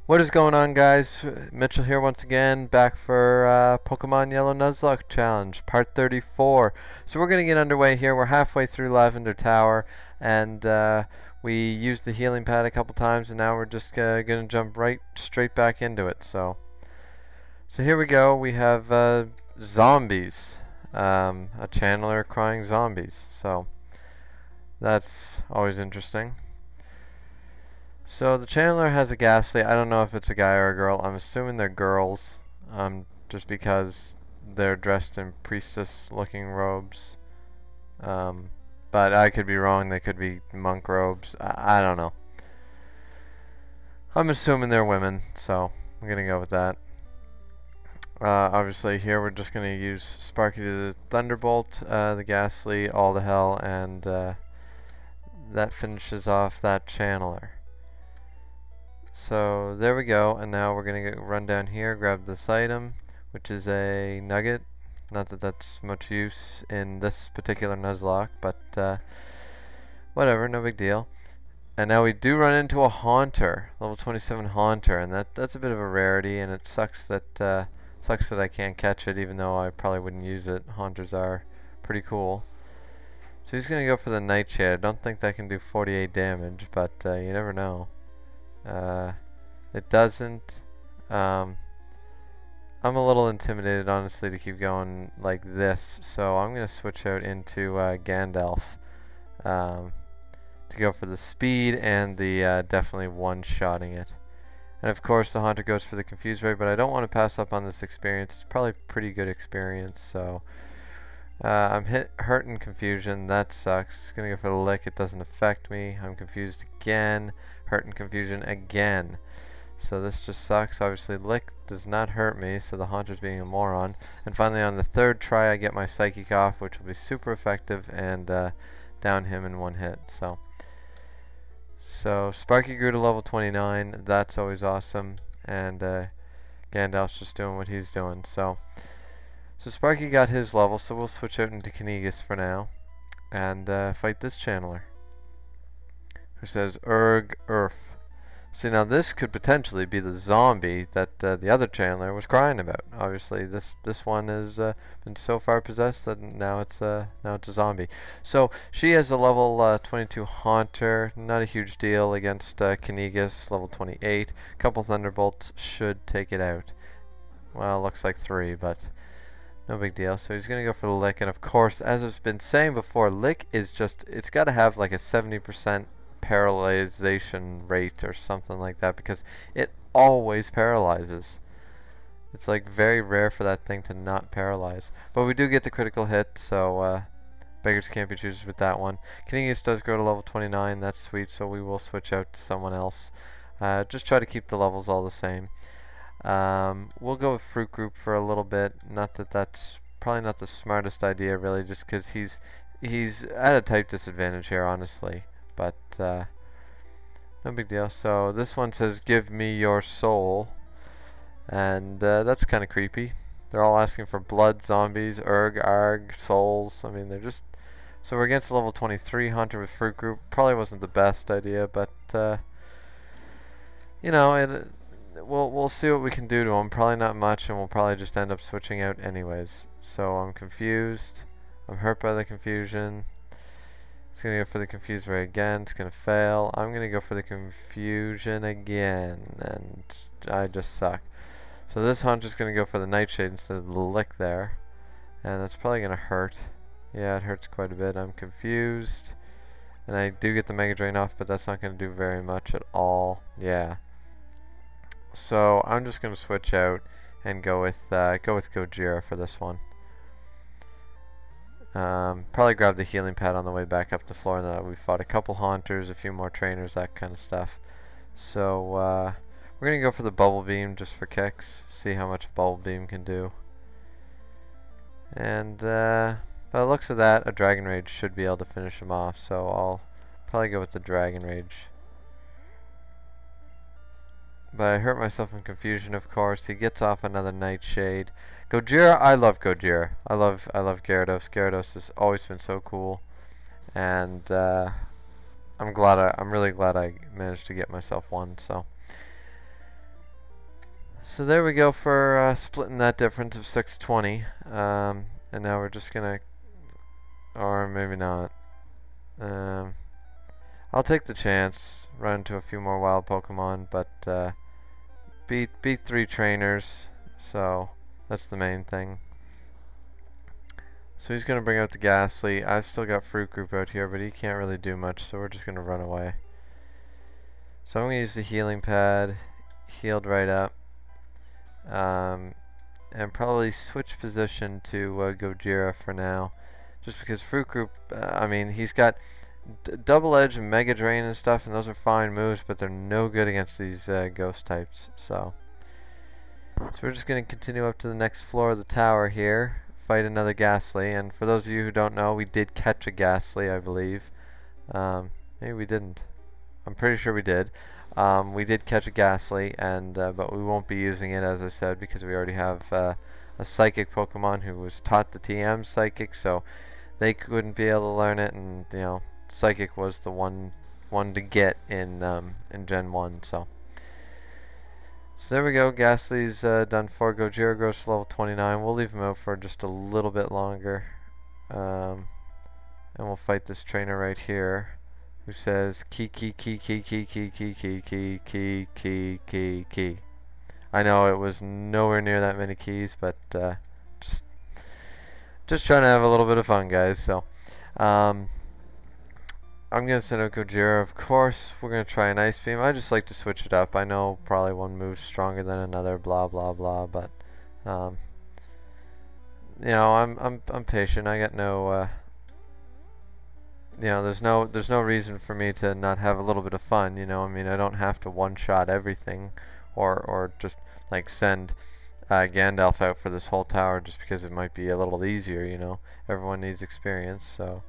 What is going on, guys? Mitchell here once again, back for Pokemon Yellow Nuzlocke Challenge, Part 34. So we're going to get underway here. We're halfway through Lavender Tower, and we used the healing pad a couple times, and now we're just going to jump straight back into it. So here we go. We have zombies, a channeler crying zombies. So that's always interesting. So the channeler has a ghastly. I don't know if it's a guy or a girl. I'm assuming they're girls, just because they're dressed in priestess-looking robes. But I could be wrong. They could be monk robes. I don't know. I'm assuming they're women, so I'm gonna go with that. Obviously, here we're just gonna use Sparky to the Thunderbolt, the ghastly, all to hell, and that finishes off that channeler. So there we go, and now we're gonna run down here, grab this item, which is a nugget. Not that that's much use in this particular Nuzlocke, but whatever, no big deal. And now we do run into a Haunter, level 27 Haunter, and that's a bit of a rarity, and it sucks that I can't catch it, even though I probably wouldn't use it. Haunters are pretty cool. So he's gonna go for the Nightshade. I don't think that can do 48 damage, but you never know. It doesn't. I'm a little intimidated, honestly, to keep going like this, so I'm going to switch out into Gandalf to go for the speed and the definitely one-shotting it. And of course, the Haunter goes for the Confuse Ray, but I don't want to pass up on this experience. It's probably pretty good experience, so I'm hurt in Confusion. That sucks. Gonna go for the Lick. It doesn't affect me. I'm confused again. Hurt and Confusion again. So this just sucks. Obviously, Lick does not hurt me, so the Haunter's being a moron. And finally, on the third try, I get my Psychic off, which will be super effective, and down him in one hit. So Sparky grew to level 29. That's always awesome. And Gandalf's just doing what he's doing. So Sparky got his level, so we'll switch out into Knigas for now and fight this channeler, who says Urg Urf. See, now this could potentially be the zombie that the other channeler was crying about. Obviously, this one has been so far possessed that now it's a zombie. So she has a level 22 Haunter, not a huge deal against Knigas, level 28. A couple Thunderbolts should take it out. Well, looks like 3, but no big deal. So he's gonna go for the Lick, and of course, as I've been saying before, Lick is it's got to have like a 70% paralyzation rate or something like that, because it always paralyzes. It's like very rare for that thing to not paralyze. But we do get the critical hit, so beggars can't be choosers with that one. Knigas does go to level 29. That's sweet, so we will switch out to someone else. Just try to keep the levels all the same. We'll go with Fruit Group for a little bit. Not that that's probably not the smartest idea, really, just because he's at a type disadvantage here, honestly. But no big deal. So this one says, "Give me your soul," and that's kind of creepy. They're all asking for blood, zombies, Urg, Arg, souls. I mean, they're just... So we're against a level 23 Hunter with Fruit Group. Probably wasn't the best idea, but you know, we'll see what we can do to him. Probably not much, and we'll probably just end up switching out anyways. So I'm confused. I'm hurt by the confusion. It's going to go for the Confuse Ray again. It's going to fail. I'm going to go for the Confusion again, and I just suck. So this Hunter's going to go for the Nightshade instead of the Lick there, and that's probably going to hurt. Yeah, it hurts quite a bit. I'm confused, and I do get the Mega Drain off, but that's not going to do very much at all. Yeah. So I'm just going to switch out and go with Gojira for this one. Probably grab the healing pad on the way back up the floor, and that we fought a couple Haunters, a few more trainers, that kind of stuff. So we're gonna go for the Bubble Beam just for kicks, see how much Bubble Beam can do. And by the looks of that, a Dragon Rage should be able to finish him off, so I'll probably go with the Dragon Rage. But I hurt myself in Confusion, of course. He gets off another Nightshade. Gojira, I love Gojira. I love Gyarados. Gyarados has always been so cool, and I'm really glad I managed to get myself one. So So there we go for splitting that difference of 620. And now we're just gonna, or maybe not. I'll take the chance, run into a few more wild Pokemon, but beat 3 trainers, so that's the main thing. So he's gonna bring out the Ghastly. I've still got Fruit Group out here, but he can't really do much, so we're just gonna run away. So I'm gonna use the healing pad, healed right up, and probably switch position to Gojira for now, just because Fruit Group, I mean, he's got Double Edge and Mega Drain and stuff, and those are fine moves, but they're no good against these ghost types. So we're just going to continue up to the next floor of the tower here, fight another Ghastly. And for those of you who don't know, we did catch a Ghastly, I believe. Maybe we didn't. I'm pretty sure we did. We did catch a Ghastly, and but we won't be using it, as I said, because we already have a Psychic Pokemon who was taught the TM Psychic, so they couldn't be able to learn it, and you know, Psychic was the one to get in Gen 1. So there we go. Ghastly's done for. Gojira goes to level 29. We'll leave him out for just a little bit longer, and we'll fight this trainer right here, who says key. I know it was nowhere near that many keys, but just trying to have a little bit of fun, guys. So I'm going to send out Gojira. Of course, we're going to try an Ice Beam. I just like to switch it up. I know probably one move's stronger than another, blah, blah, blah, but, you know, I'm patient. I got no, you know, there's no reason for me to not have a little bit of fun, you know. I mean, I don't have to one-shot everything, or just, like, send Gandalf out for this whole tower just because it might be a little easier, you know. Everyone needs experience, so...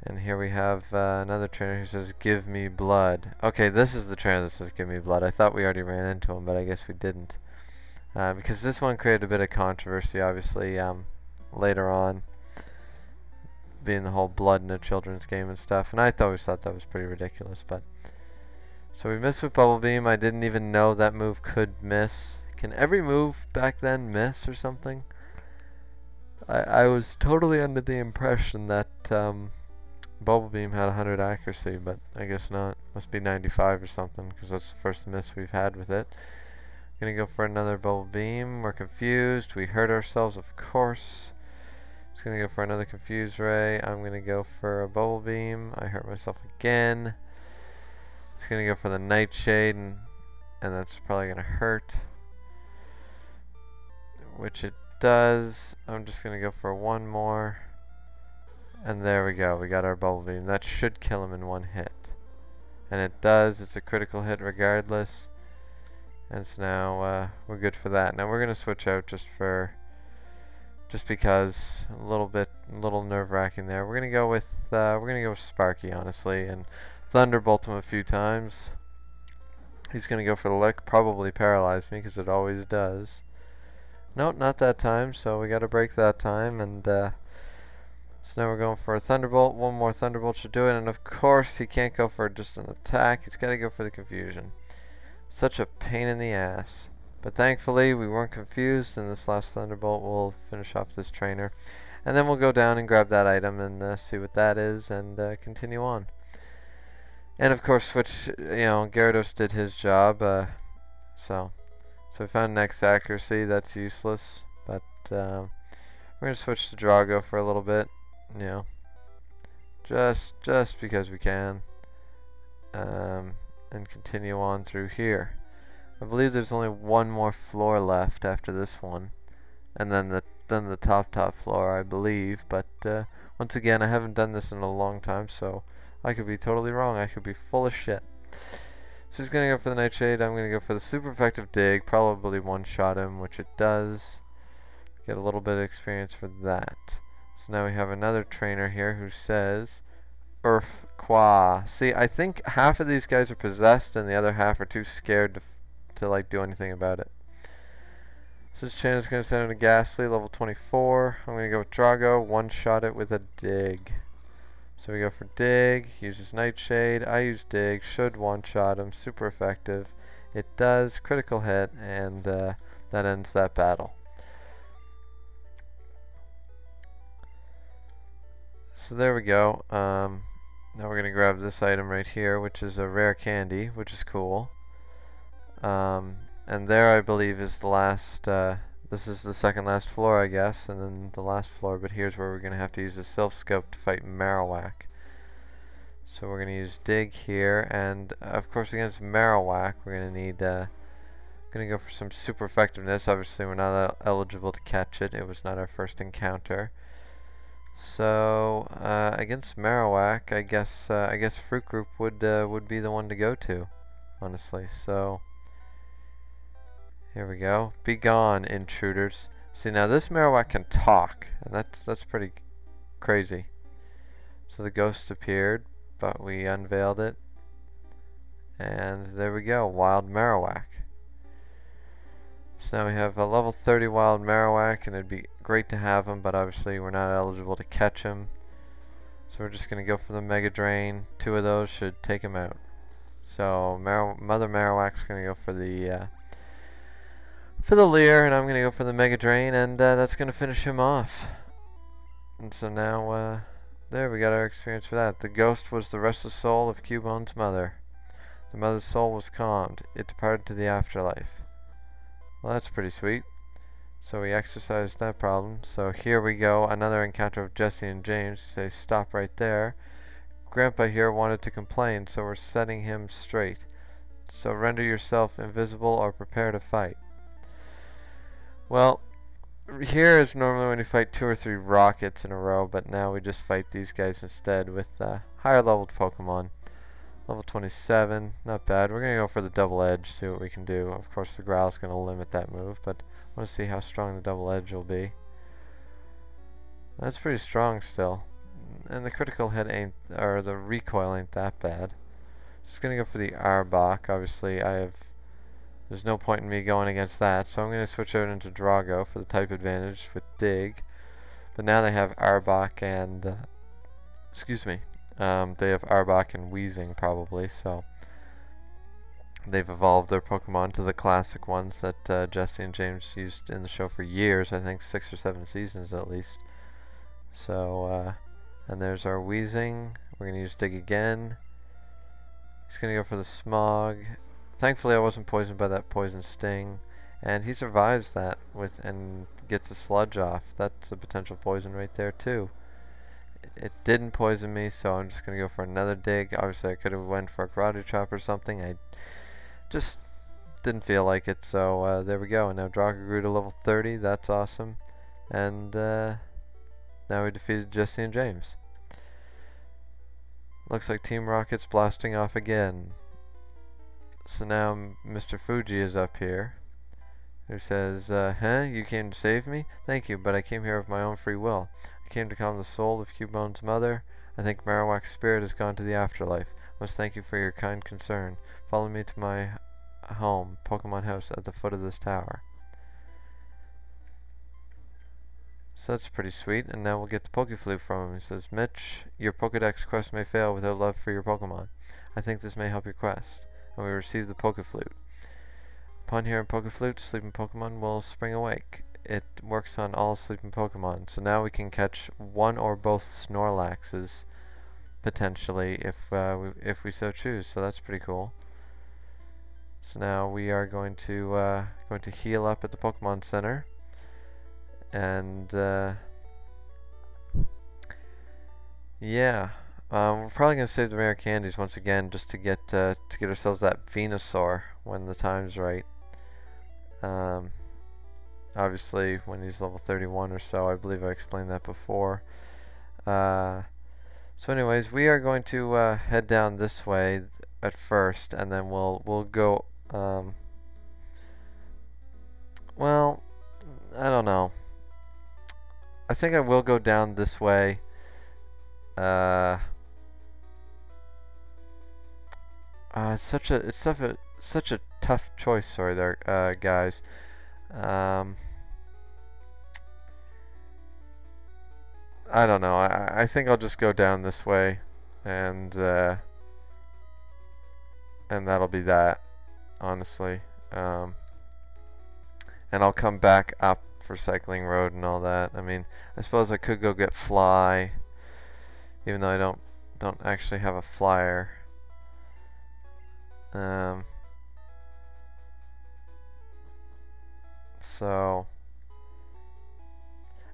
And here we have another trainer who says, give me blood. Okay, this is the trainer that says, give me blood. I thought we already ran into him, but I guess we didn't. Because this one created a bit of controversy, obviously, later on. Being the whole blood in a children's game and stuff. And I always thought that was pretty ridiculous, but... So we missed with Bubble Beam. I didn't even know that move could miss. Can every move back then miss or something? I was totally under the impression that... Bubble Beam had 100 accuracy, but I guess not. Must be 95 or something, because that's the first miss we've had with it. Gonna go for another Bubble Beam. We're confused. We hurt ourselves, of course. Just gonna go for another Confuse Ray. I'm gonna go for a Bubble Beam. I hurt myself again. Just gonna go for the Nightshade, and that's probably gonna hurt. Which it does. I'm just gonna go for one more. And there we go, we got our Bubble Beam. That should kill him in one hit. And it does, it's a critical hit regardless. And so now we're good for that. Now we're gonna switch out just because a little nerve-wracking there. We're gonna go with Sparky, honestly, and Thunderbolt him a few times. He's gonna go for the lick, probably paralyze me because it always does. Nope, not that time, so we gotta break that time, and so now we're going for a Thunderbolt. One more Thunderbolt should do it. And of course, he can't go for just an attack. He's got to go for the confusion. Such a pain in the ass. But thankfully, we weren't confused. And this last Thunderbolt will finish off this trainer. And then we'll go down and grab that item and see what that is and continue on. And of course, switch, you know, Gyarados did his job. So we found next accuracy. That's useless. But we're going to switch to Drago for a little bit. You know, just because we can, and continue on through here. I believe there's only one more floor left after this one, and then the top floor, I believe. But once again, I haven't done this in a long time, so I could be totally wrong. I could be full of shit. So he's gonna go for the Nightshade. I'm gonna go for the super effective dig. Probably one-shot him, which it does. Get a little bit of experience for that. So now we have another trainer here who says Earth Qua. See, I think half of these guys are possessed and the other half are too scared to like do anything about it. So this trainer's going to send out a Ghastly, level 24. I'm going to go with Drago, one-shot it with a Dig. So we go for Dig, uses Nightshade. I use Dig, should one-shot him, super effective. It does. Critical hit, and that ends that battle. So there we go. Now we're going to grab this item right here, which is a rare candy, which is cool. And there, I believe, is the last, this is the second last floor, I guess, and then the last floor, but here's where we're going to have to use the Sylph Scope to fight Marowak. So we're going to use Dig here, and of course against Marowak, we're going to need, going to go for some super effectiveness. Obviously we're not eligible to catch it. It was not our first encounter. So against Marowak, I guess Fruit Group would be the one to go to, honestly. So here we go. Be gone, intruders. See, now this Marowak can talk, and that's pretty crazy. So the ghost appeared, but we unveiled it, and there we go, Wild Marowak. So now we have a level 30 Wild Marowak, and it'd be great to have him, but obviously we're not eligible to catch him. So we're just going to go for the Mega Drain. 2 of those should take him out. So Mother Marowak's going to go for the Leer, and I'm going to go for the Mega Drain, and that's going to finish him off. And so now, there we got our experience for that. The ghost was the restless soul of Cubone's mother. The mother's soul was calmed. It departed to the afterlife. Well, that's pretty sweet. So we exercised that problem. So here we go, another encounter of Jesse and James. Say, stop right there. Grandpa here wanted to complain, so we're setting him straight. So render yourself invisible or prepare to fight. Well, here is normally when you fight 2 or 3 rockets in a row, but now we just fight these guys instead with higher leveled Pokemon. Level 27, not bad. We're going to go for the double edge, see what we can do. Of course the Growl is going to limit that move, but I want to see how strong the double edge will be. That's pretty strong still. And the critical hit ain't, or the recoil ain't that bad. Just going to go for the Arbok. Obviously there's no point in me going against that, so I'm going to switch out into Drago for the type advantage with Dig. But now they have Arbok and, excuse me, they have Arbok and Weezing probably, so they've evolved their Pokemon to the classic ones that Jesse and James used in the show for years, I think 6 or 7 seasons at least. So, and there's our Weezing. We're going to use Dig again. He's going to go for the Smog. Thankfully I wasn't poisoned by that poison sting, and he survives that and gets a sludge off. That's a potential poison right there too. It didn't poison me, so I'm just gonna go for another Dig. Obviously I could have went for a Karate Chop or something. I just didn't feel like it, so there we go. And now Drago grew to level 30. That's awesome. And now we defeated Jesse and James. Looks like Team Rocket's blasting off again. So now Mr. Fuji is up here, who says, huh, you came to save me? Thank you, but I came here of my own free will. I came to calm the soul of Cubone's mother. I think Marowak's spirit has gone to the afterlife. I must thank you for your kind concern. Follow me to my home, Pokemon House, at the foot of this tower. So that's pretty sweet, and now we'll get the Pokeflute from him. He says, Mitch, your Pokedex quest may fail without love for your Pokemon. I think this may help your quest. And we receive the Pokeflute. Upon hearing Pokeflute, sleeping Pokemon will spring awake. It works on all sleeping Pokemon. So now we can catch one or both Snorlaxes, potentially, if we so choose. So that's pretty cool. So now we are going to heal up at the Pokemon Center, and yeah. We're probably going to save the rare candies once again, just to get ourselves that Venusaur when the time's right. Obviously, when he's level 31 or so, I believe I explained that before. So anyways, we are going to head down this way at first, and then we'll go. Well, I don't know. I think I will go down this way. It's such a tough choice. Sorry there, guys. I don't know. I think I'll just go down this way, and that'll be that. honestly. And I'll come back up for Cycling Road and all that. I mean, I suppose I could go get Fly, even though I don't actually have a flyer. So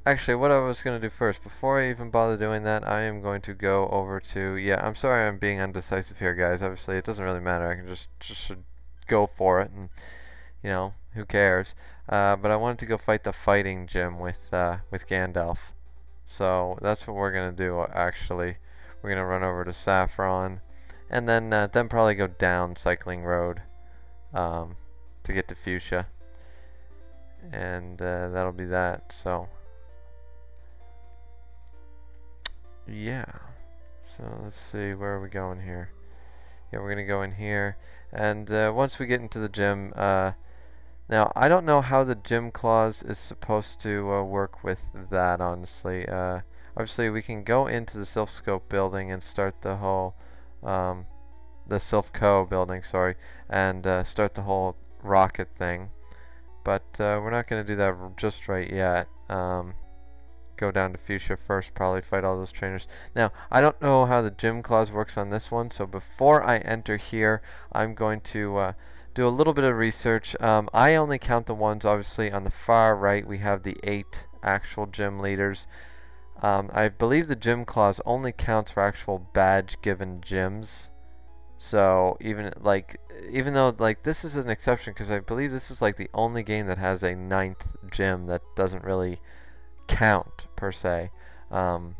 actually, what I was going to do first, before I even bother doing that, I am going to go over to, yeah, I'm sorry I'm being undecisive here, guys. Obviously, it doesn't really matter. I can just should go for it, and, you know, who cares? But I wanted to go fight the fighting gym with Gandalf. So that's what we're going to do, actually. We're going to run over to Saffron, and then probably go down Cycling Road to get to Fuchsia. And that'll be that, so... yeah, so let's see, where are we going here? Yeah, we're gonna go in here, and once we get into the gym, now I don't know how the gym clause is supposed to work with that, honestly. Obviously we can go into the Sylph Scope building and start the whole the Sylph Co building, sorry, and start the whole rocket thing, but we're not gonna do that just right yet. Go down to Fuchsia first, probably fight all those trainers. Now, I don't know how the gym clause works on this one, so before I enter here, I'm going to do a little bit of research. I only count the ones, obviously, on the far right. We have the 8 actual gym leaders. I believe the gym clause only counts for actual badge-given gyms. So, even though, like, this is an exception, because I believe this is, like, the only game that has a 9th gym that doesn't really count per se, but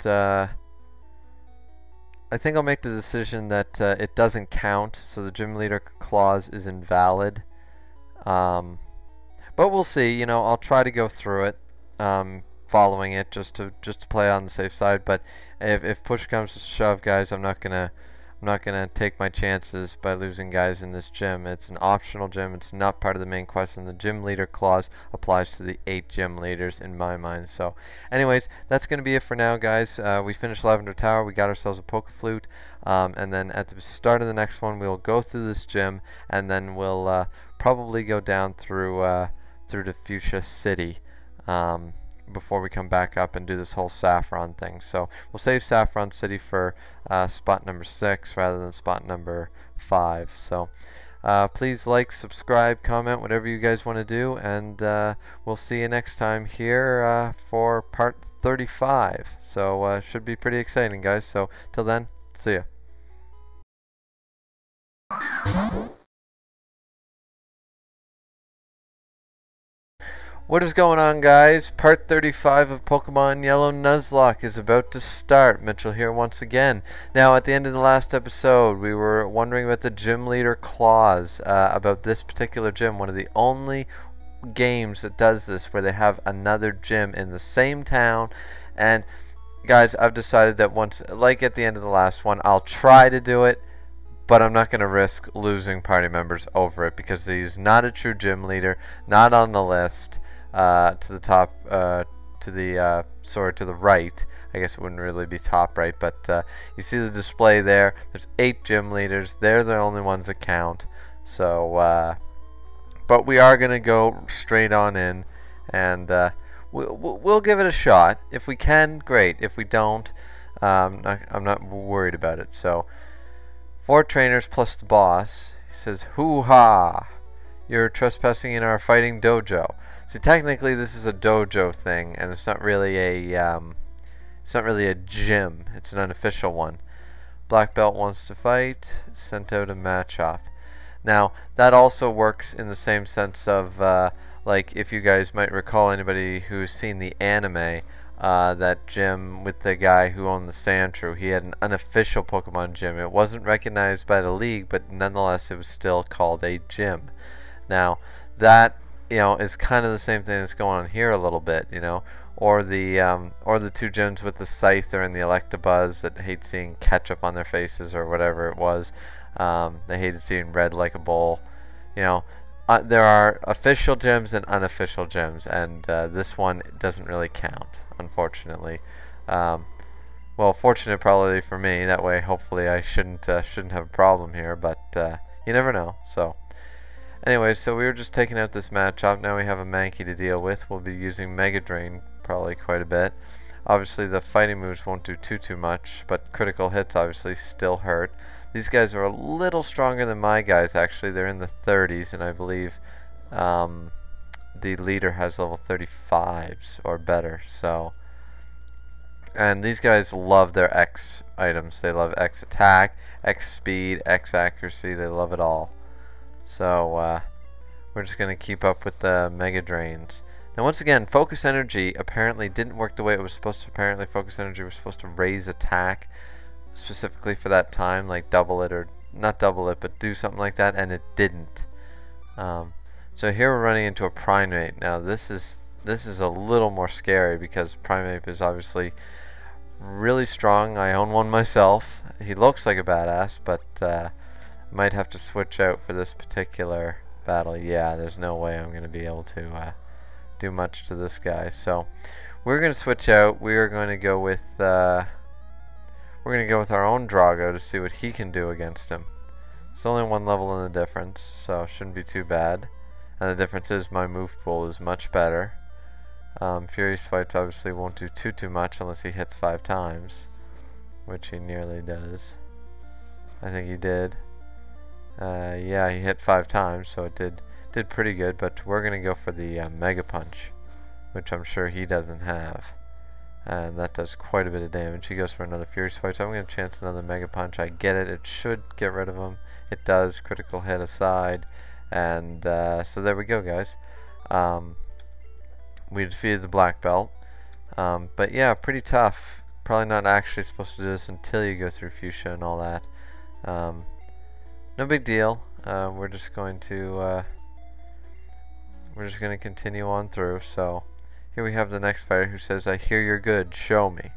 I think I'll make the decision that it doesn't count, so the gym leader clause is invalid. But we'll see. You know, I'll try to go through it, following it, just to play on the safe side. But if push comes to shove, guys, I'm not gonna take my chances by losing guys in this gym. It's an optional gym. It's not part of the main quest, and the gym leader clause applies to the 8 gym leaders in my mind. So, anyways, that's going to be it for now, guys. We finished Lavender Tower. We got ourselves a Poke Flute, and then at the start of the next one, we'll go through this gym, and then we'll probably go down through to Fuchsia City. Before we come back up and do this whole Saffron thing. So we'll save Saffron City for spot number 6 rather than spot number 5. So please like, subscribe, comment, whatever you guys want to do, and we'll see you next time here for part 35. So should be pretty exciting, guys. So till then, see ya. What is going on, guys? Part 35 of Pokemon Yellow Nuzlocke is about to start. Mitchell here once again. Now, at the end of the last episode, we were wondering about the gym leader clause, about this particular gym. One of the only games that does this, where they have another gym in the same town. And, guys, I've decided that once, like at the end of the last one, I'll try to do it, but I'm not going to risk losing party members over it, because he's not a true gym leader, not on the list. To the top, to the right. I guess it wouldn't really be top right, but you see the display there. There's 8 gym leaders. They're the only ones that count. So, but we are gonna go straight on in, and we'll give it a shot. If we can, great. If we don't, I'm not worried about it. So, 4 trainers plus the boss. He says, "Hoo-ha! You're trespassing in our fighting dojo." See, technically this is a dojo thing, and it's not really a gym. It's an unofficial one. Black Belt wants to fight. Sent out a match-up. Now, that also works in the same sense of, like, if you guys might recall, anybody who's seen the anime, that gym with the guy who owned the Sandshrew, he had an unofficial Pokemon gym. It wasn't recognized by the league, but nonetheless it was still called a gym. Now, that, you know, is kind of the same thing that's going on here a little bit, you know, or the 2 gyms with the Scyther and the Electabuzz that hate seeing ketchup on their faces or whatever it was. They hated seeing red like a bowl. You know, there are official gyms and unofficial gyms, and this one doesn't really count, unfortunately. Well, fortunate probably for me. That way, hopefully, I shouldn't have a problem here. But you never know. So anyways, so we were just taking out this Machop. Now we have a Mankey to deal with. We'll be using Mega Drain probably quite a bit. Obviously the fighting moves won't do too much, but critical hits obviously still hurt. These guys are a little stronger than my guys actually. They're in the 30s, and I believe the leader has level 35s or better. So, and these guys love their X items. They love X attack, X speed, X accuracy. They love it all. So we're just going to keep up with the Mega Drains. Now once again, Focus Energy apparently didn't work the way it was supposed to. Apparently Focus Energy was supposed to raise attack specifically for that time, like double it, or not double it, but do something like that, and it didn't. So here we're running into a Primeape. Now this is a little more scary because Primeape is obviously really strong. I own one myself. He looks like a badass, but might have to switch out for this particular battle. Yeah, there's no way I'm going to be able to do much to this guy. So we're going to switch out. We are going to go with our own Drago to see what he can do against him. It's only one level in the difference, so shouldn't be too bad. And the difference is my move pool is much better. Furious Fights obviously won't do too much unless he hits 5 times, which he nearly does. I think he did. Yeah, he hit 5 times, so it did pretty good. But we're gonna go for the Mega Punch, which I'm sure he doesn't have, and that does quite a bit of damage. He goes for another Furious Fight, so I'm gonna chance another Mega Punch. I get it. It should get rid of him. It does. Critical hit aside, and so there we go, guys. We defeated the black belt, but yeah, pretty tough. Probably not actually supposed to do this until you go through Fuchsia and all that. No big deal. We're just going to continue on through. So here we have the next fighter who says, "I hear you're good. Show me."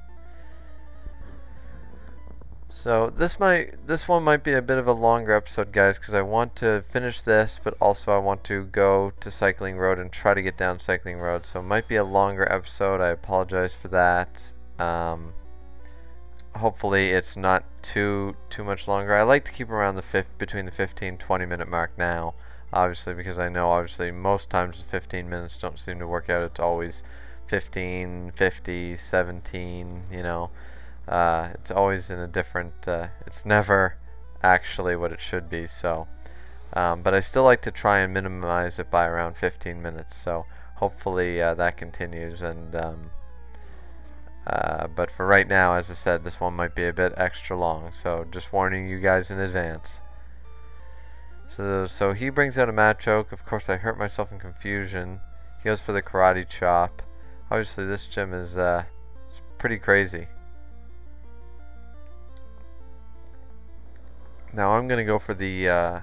So this one might be a bit of a longer episode, guys, because I want to finish this, but also I want to go to Cycling Road and try to get down Cycling Road. So it might be a longer episode. I apologize for that. Hopefully it's not too much longer. I like to keep around between the 15-20 minute mark now, obviously, because I know obviously most times 15 minutes don't seem to work out. It's always 15, 50, 17, you know. It's always in a different, it's never actually what it should be. So but I still like to try and minimize it by around 15 minutes, so hopefully that continues. And but for right now, as I said, this one might be a bit extra long, so just warning you guys in advance. So he brings out a Machoke. Of course, I hurt myself in confusion. He goes for the Karate Chop. Obviously this gym is it's pretty crazy. Now I'm gonna go for the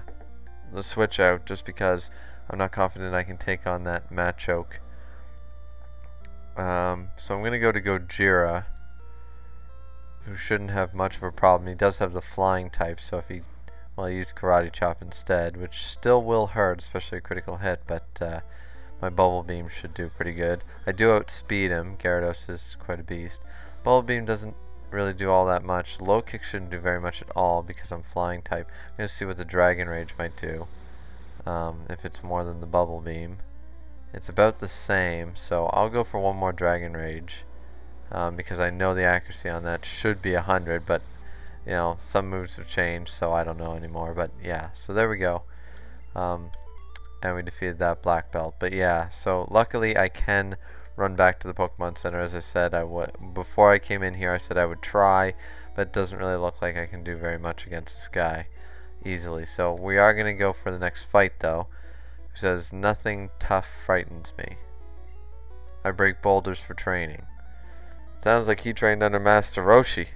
switch out, just because I'm not confident I can take on that Machoke. So I'm gonna go to Gojira, who shouldn't have much of a problem. He does have the flying type, so if he, well, I used Karate Chop instead, which still will hurt, especially a critical hit, but my Bubble Beam should do pretty good. I do outspeed him. Gyarados is quite a beast. Bubble Beam doesn't really do all that much. Low Kick shouldn't do very much at all because I'm flying type. I'm gonna see what the Dragon Rage might do. If it's more than the Bubble Beam. It's about the same, so I'll go for one more Dragon Rage, because I know the accuracy on that should be 100, but you know, some moves have changed, so I don't know anymore. But yeah, so there we go. And we defeated that black belt. But yeah, so luckily I can run back to the Pokemon Center. As I said, before I came in here, I said I would try, but it doesn't really look like I can do very much against this guy easily. So we are going to go for the next fight, though. Who says, "Nothing tough frightens me. I break boulders for training." Sounds like he trained under Master Roshi.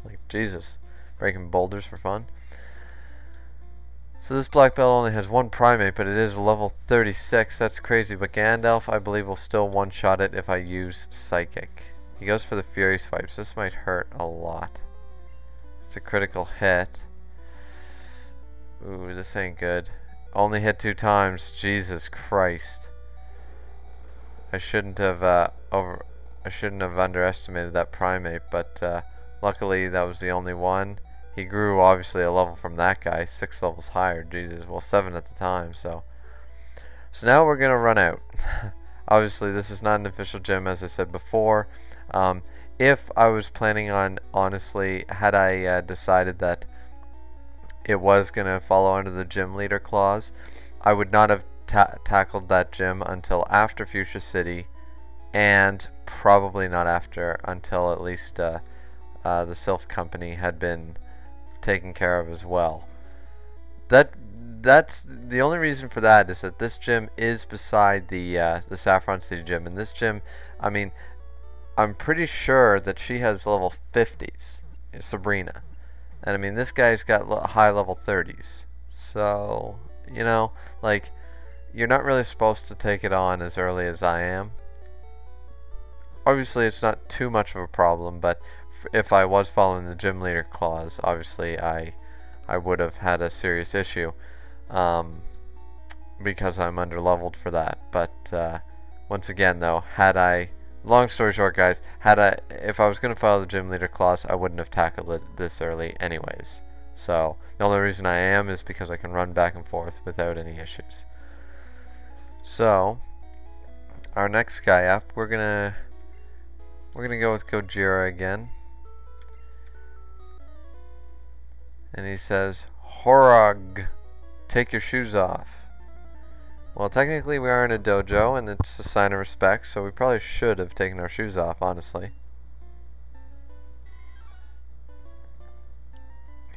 Like, Jesus. Breaking boulders for fun. So this black belt only has one Primeape, but it is level 36. That's crazy. But Gandalf, I believe, will still one-shot it if I use Psychic. He goes for the Furious Fight, so this might hurt a lot. It's a critical hit. Ooh, this ain't good. Only hit 2 times. Jesus Christ. I shouldn't have underestimated that Primeape, but luckily that was the only one. he grew obviously a level from that guy, 6 levels higher. Jesus, well 7 at the time. So now we're gonna run out. Obviously, this is not an official gym, as I said before. If I was planning on, honestly, had I decided that it was gonna follow under the gym leader clause, I would not have tackled that gym until after Fuchsia City, and probably not until at least the Sylph Company had been taken care of as well. That's the only reason for that, is that this gym is beside the Saffron City gym, and this gym, I mean, I'm pretty sure that she has level 50s, Sabrina, and I mean this guy's got high level 30s. So you know, like, you're not really supposed to take it on as early as I am. Obviously, it's not too much of a problem, but if I was following the gym leader clause, obviously I would have had a serious issue, because I'm underleveled for that. But once again, though, long story short, guys, if I was going to follow the gym leader clause, I wouldn't have tackled it this early anyways. So the only reason I am is because I can run back and forth without any issues. So our next guy up, we're gonna go with Gojira again, and he says, "Horog, take your shoes off." Well, technically we are in a dojo, and it's a sign of respect, so we probably should have taken our shoes off, honestly.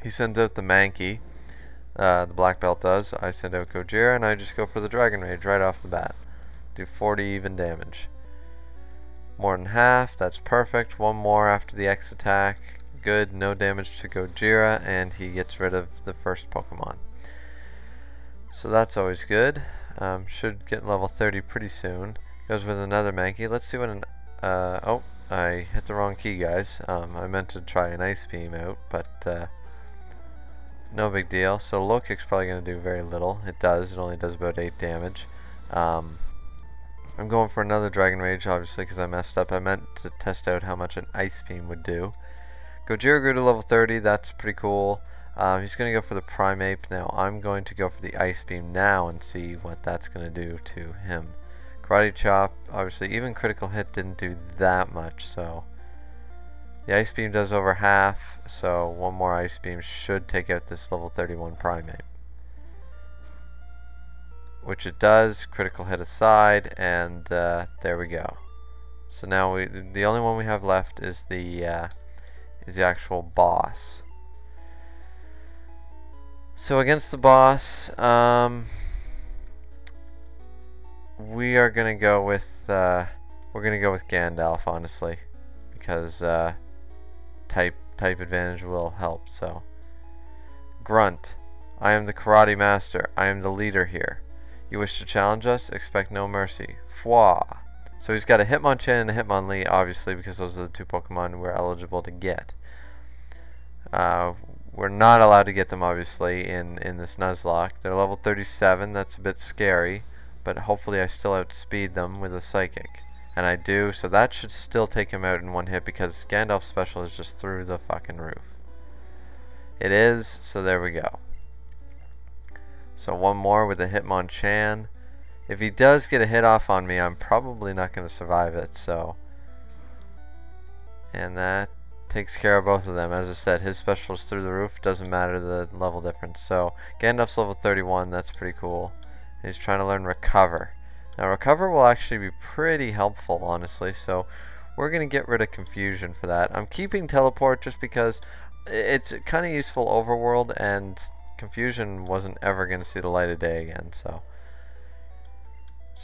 He sends out the Mankey, the black belt does. I send out Gojira, and I just go for the Dragon Rage right off the bat. Do 40 even damage. More than half, that's perfect. One more after the X attack. Good, no damage to Gojira, and he gets rid of the first Pokemon. So that's always good. Should get level 30 pretty soon. Goes with another Mankey. Let's see what oh, I hit the wrong key, guys. I meant to try an Ice Beam out, but no big deal. So Low Kick's probably going to do very little. It does. It only does about 8 damage. I'm going for another Dragon Rage, obviously, because I messed up. I meant to test out how much an Ice Beam would do. Gojira grew to level 30. That's pretty cool. He's going to go for the Primeape. Now I'm going to go for the Ice Beam now and see what that's going to do to him. Karate Chop, obviously, even critical hit didn't do that much, so the Ice Beam does over half, so one more Ice Beam should take out this level 31 Primeape. Which it does, critical hit aside, and there we go. So now the only one we have left is the actual boss. So against the boss, we are gonna go with Gandalf, honestly, because type advantage will help. So Grunt, I am the karate master. I am the leader here. You wish to challenge us? Expect no mercy. Fwa. So he's got a Hitmonchan and a Hitmonlee, obviously, because those are the 2 Pokemon we're eligible to get. We're not allowed to get them, obviously, in this Nuzlocke. They're level 37. That's a bit scary, but hopefully I still outspeed them with a Psychic. And I do, so that should still take him out in one hit, because Gandalf's special is just through the fucking roof. It is, so there we go. So one more with a Hitmonchan. If he does get a hit off on me, I'm probably not going to survive it, so. And that takes care of both of them. As I said, his special is through the roof. Doesn't matter the level difference. So Gandalf's level 31. That's pretty cool. He's trying to learn Recover. Now Recover will actually be pretty helpful, honestly. So we're going to get rid of Confusion for that. I'm keeping Teleport just because it's kind of useful overworld, and Confusion wasn't ever going to see the light of day again. So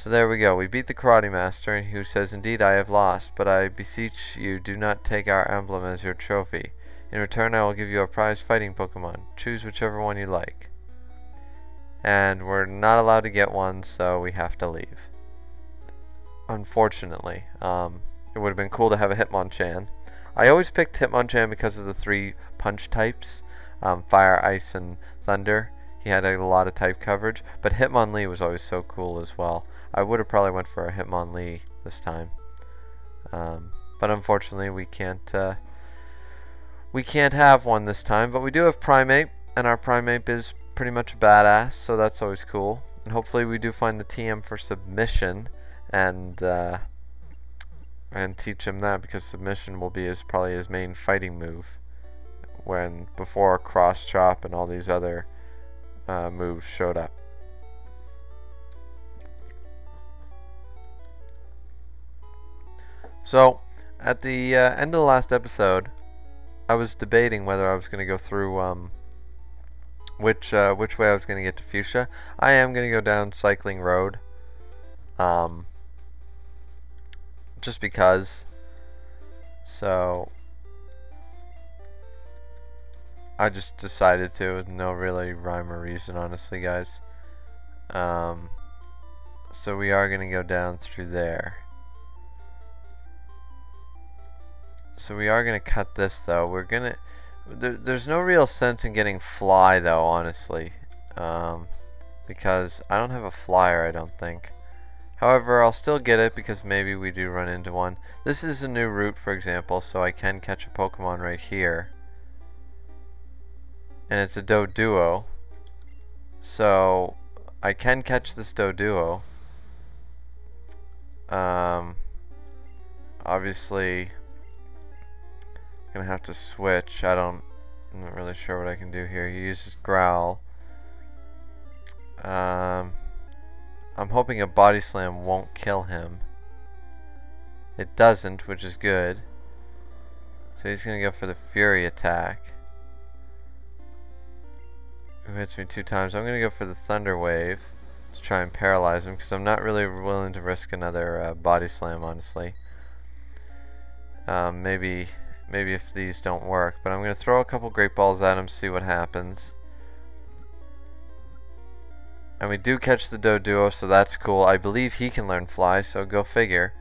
there we go. We beat the Karate Master, who says, "Indeed, I have lost, but I beseech you, do not take our emblem as your trophy. In return, I will give you a prize fighting Pokemon. Choose whichever one you like." And we're not allowed to get one, so we have to leave. Unfortunately. It would have been cool to have a Hitmonchan. I always picked Hitmonchan because of the 3 punch types. Fire, Ice, and Thunder. He had a lot of type coverage, but Hitmonlee was always so cool as well. I would have probably went for a Hitmonlee this time, but unfortunately we can't we can't have one this time, but we do have Primate, and our Primate is pretty much a badass, so that's always cool. And hopefully we do find the TM for submission, and teach him that, because submission will be probably his main fighting move before cross chop and all these other moves showed up. So at the end of the last episode, I was debating whether I was going to go through which way I was going to get to Fuchsia. I am going to go down Cycling Road, just because. So I just decided to, with no really rhyme or reason, honestly, guys. So we are going to go down through there. So we are going to cut this, though. We're going to... There's no real sense in getting Fly, though, honestly. Because I don't have a flyer, I don't think. However, I'll still get it because maybe we do run into one. This is a new route, for example, so I can catch a Pokemon right here. And it's a Doduo. So I can catch this Doduo. Obviously, I'm gonna have to switch. I'm not really sure what I can do here. He uses Growl. I'm hoping a Body Slam won't kill him. It doesn't, which is good. So he's gonna go for the Fury attack. Who hits me 2 times. I'm gonna go for the Thunder Wave to try and paralyze him, because I'm not really willing to risk another Body Slam, honestly. Maybe if these don't work, but I'm gonna throw a couple Great Balls at him, see what happens. And we do catch the Doduo, so that's cool. I believe he can learn Fly, so go figure.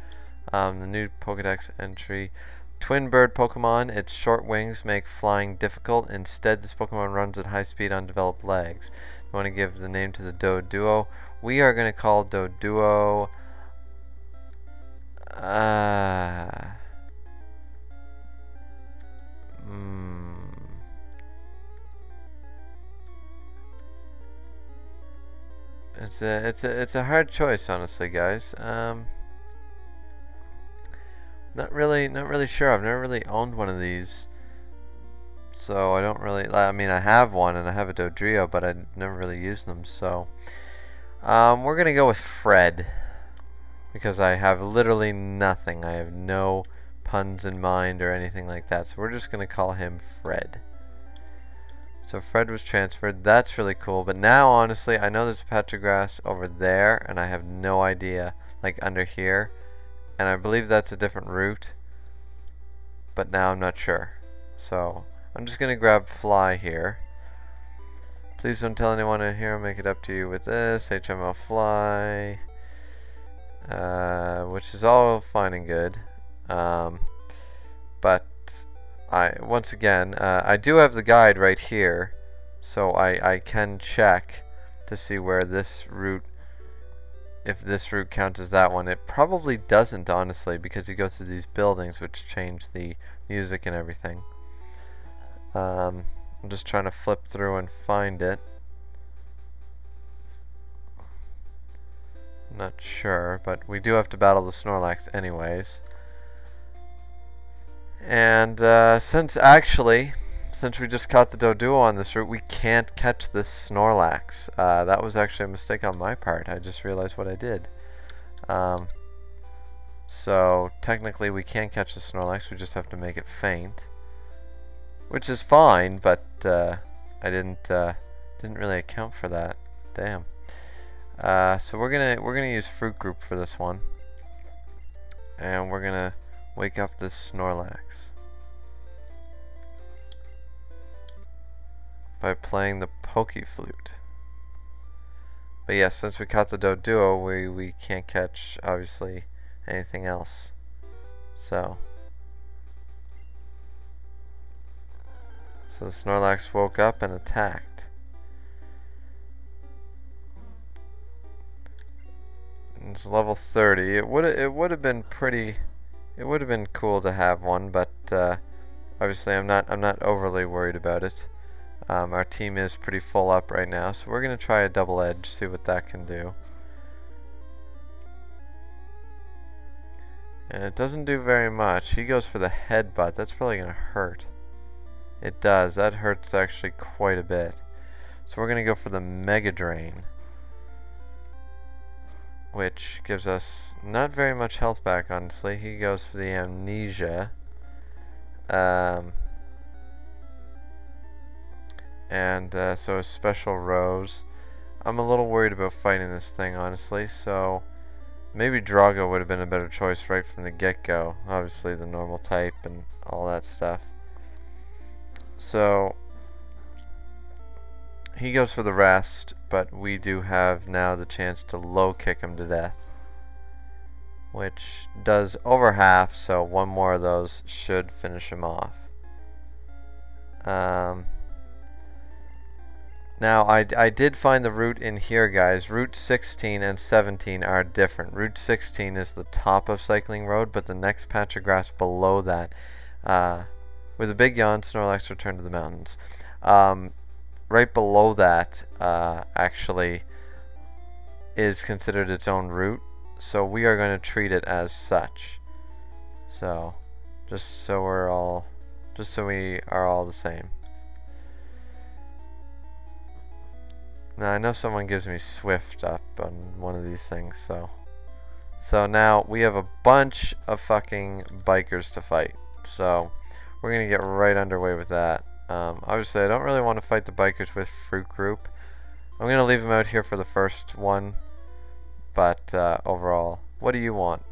The new Pokedex entry. Twin bird Pokemon, its short wings make flying difficult. Instead, this Pokemon runs at high speed on developed legs. You want to give the name to the Doduo. We are going to call Doduo... It's a hard choice, honestly, guys. Not really sure. I've never really owned one of these, so I don't really. I mean, I have one and I have a Dodrio, but I never really used them. So we're gonna go with Fred because I have literally nothing. I have no puns in mind or anything like that. So we're just gonna call him Fred. So Fred was transferred. That's really cool. But now, honestly, I know there's a patch of grass over there, and I have no idea, like under here. And I believe that's a different route, but now I'm not sure. So I'm just gonna grab Fly here. Please don't tell anyone in here. I'll make it up to you with this HML Fly, which is all fine and good. But once again, I do have the guide right here, so I can check to see where this route. If this route counts as that one. It probably doesn't, honestly, because you go through these buildings which change the music and everything. I'm just trying to flip through and find it. Not sure, but we do have to battle the Snorlax anyways. And since we just caught the Doduo on this route, we can't catch this Snorlax. That was actually a mistake on my part. I just realized what I did. So technically we can't catch the Snorlax. We just have to make it faint, which is fine. But I didn't really account for that. Damn. So we're gonna use Fruit Group for this one, and we're gonna wake up this Snorlax by playing the Poke Flute. But yes, since we caught the Doduo, we can't catch, obviously, anything else. So the Snorlax woke up and attacked. And it's level 30. It would have been pretty. It would have been cool to have one, but obviously I'm not overly worried about it. Our team is pretty full up right now, so we're gonna try a double edge, see what that can do. And it doesn't do very much. He goes for the headbutt. That's probably gonna hurt. It does. That hurts actually quite a bit. So we're gonna go for the Mega Drain, which gives us not very much health back, honestly. He goes for the Amnesia. So a Special Rose. I'm a little worried about fighting this thing, honestly, so maybe Drago would have been a better choice right from the get-go. Obviously the normal type and all that stuff. So he goes for the rest, but we do have now the chance to low kick him to death, which does over half, so one more of those should finish him off. Now I did find the route in here, guys. Route 16 and 17 are different. Route 16 is the top of Cycling Road, but the next patch of grass below that, with a big yawn, Snorlax return to the mountains. Right below that actually is considered its own route, so we are going to treat it as such. So just so we are all the same. Now I know someone gives me Swift up on one of these things, so now we have a bunch of fucking bikers to fight. So we're gonna get right underway with that. Obviously I don't really want to fight the bikers with Fruit Group. I'm gonna leave them out here for the first one, but overall, what do you want?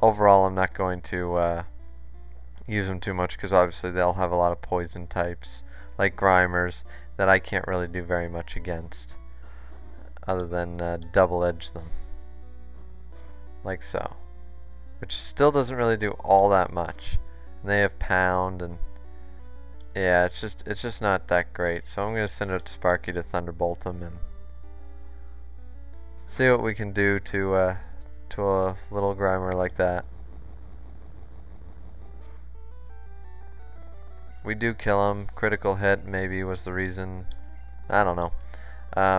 Overall, I'm not going to use them too much because obviously they'll have a lot of poison types like Grimers that I can't really do very much against, other than double edge them like so, which still doesn't really do all that much. And they have Pound, and yeah, it's just not that great. So I'm gonna send out Sparky to Thunderbolt them and see what we can do to a little Grimer like that. We do kill him. Critical hit maybe was the reason. I don't know.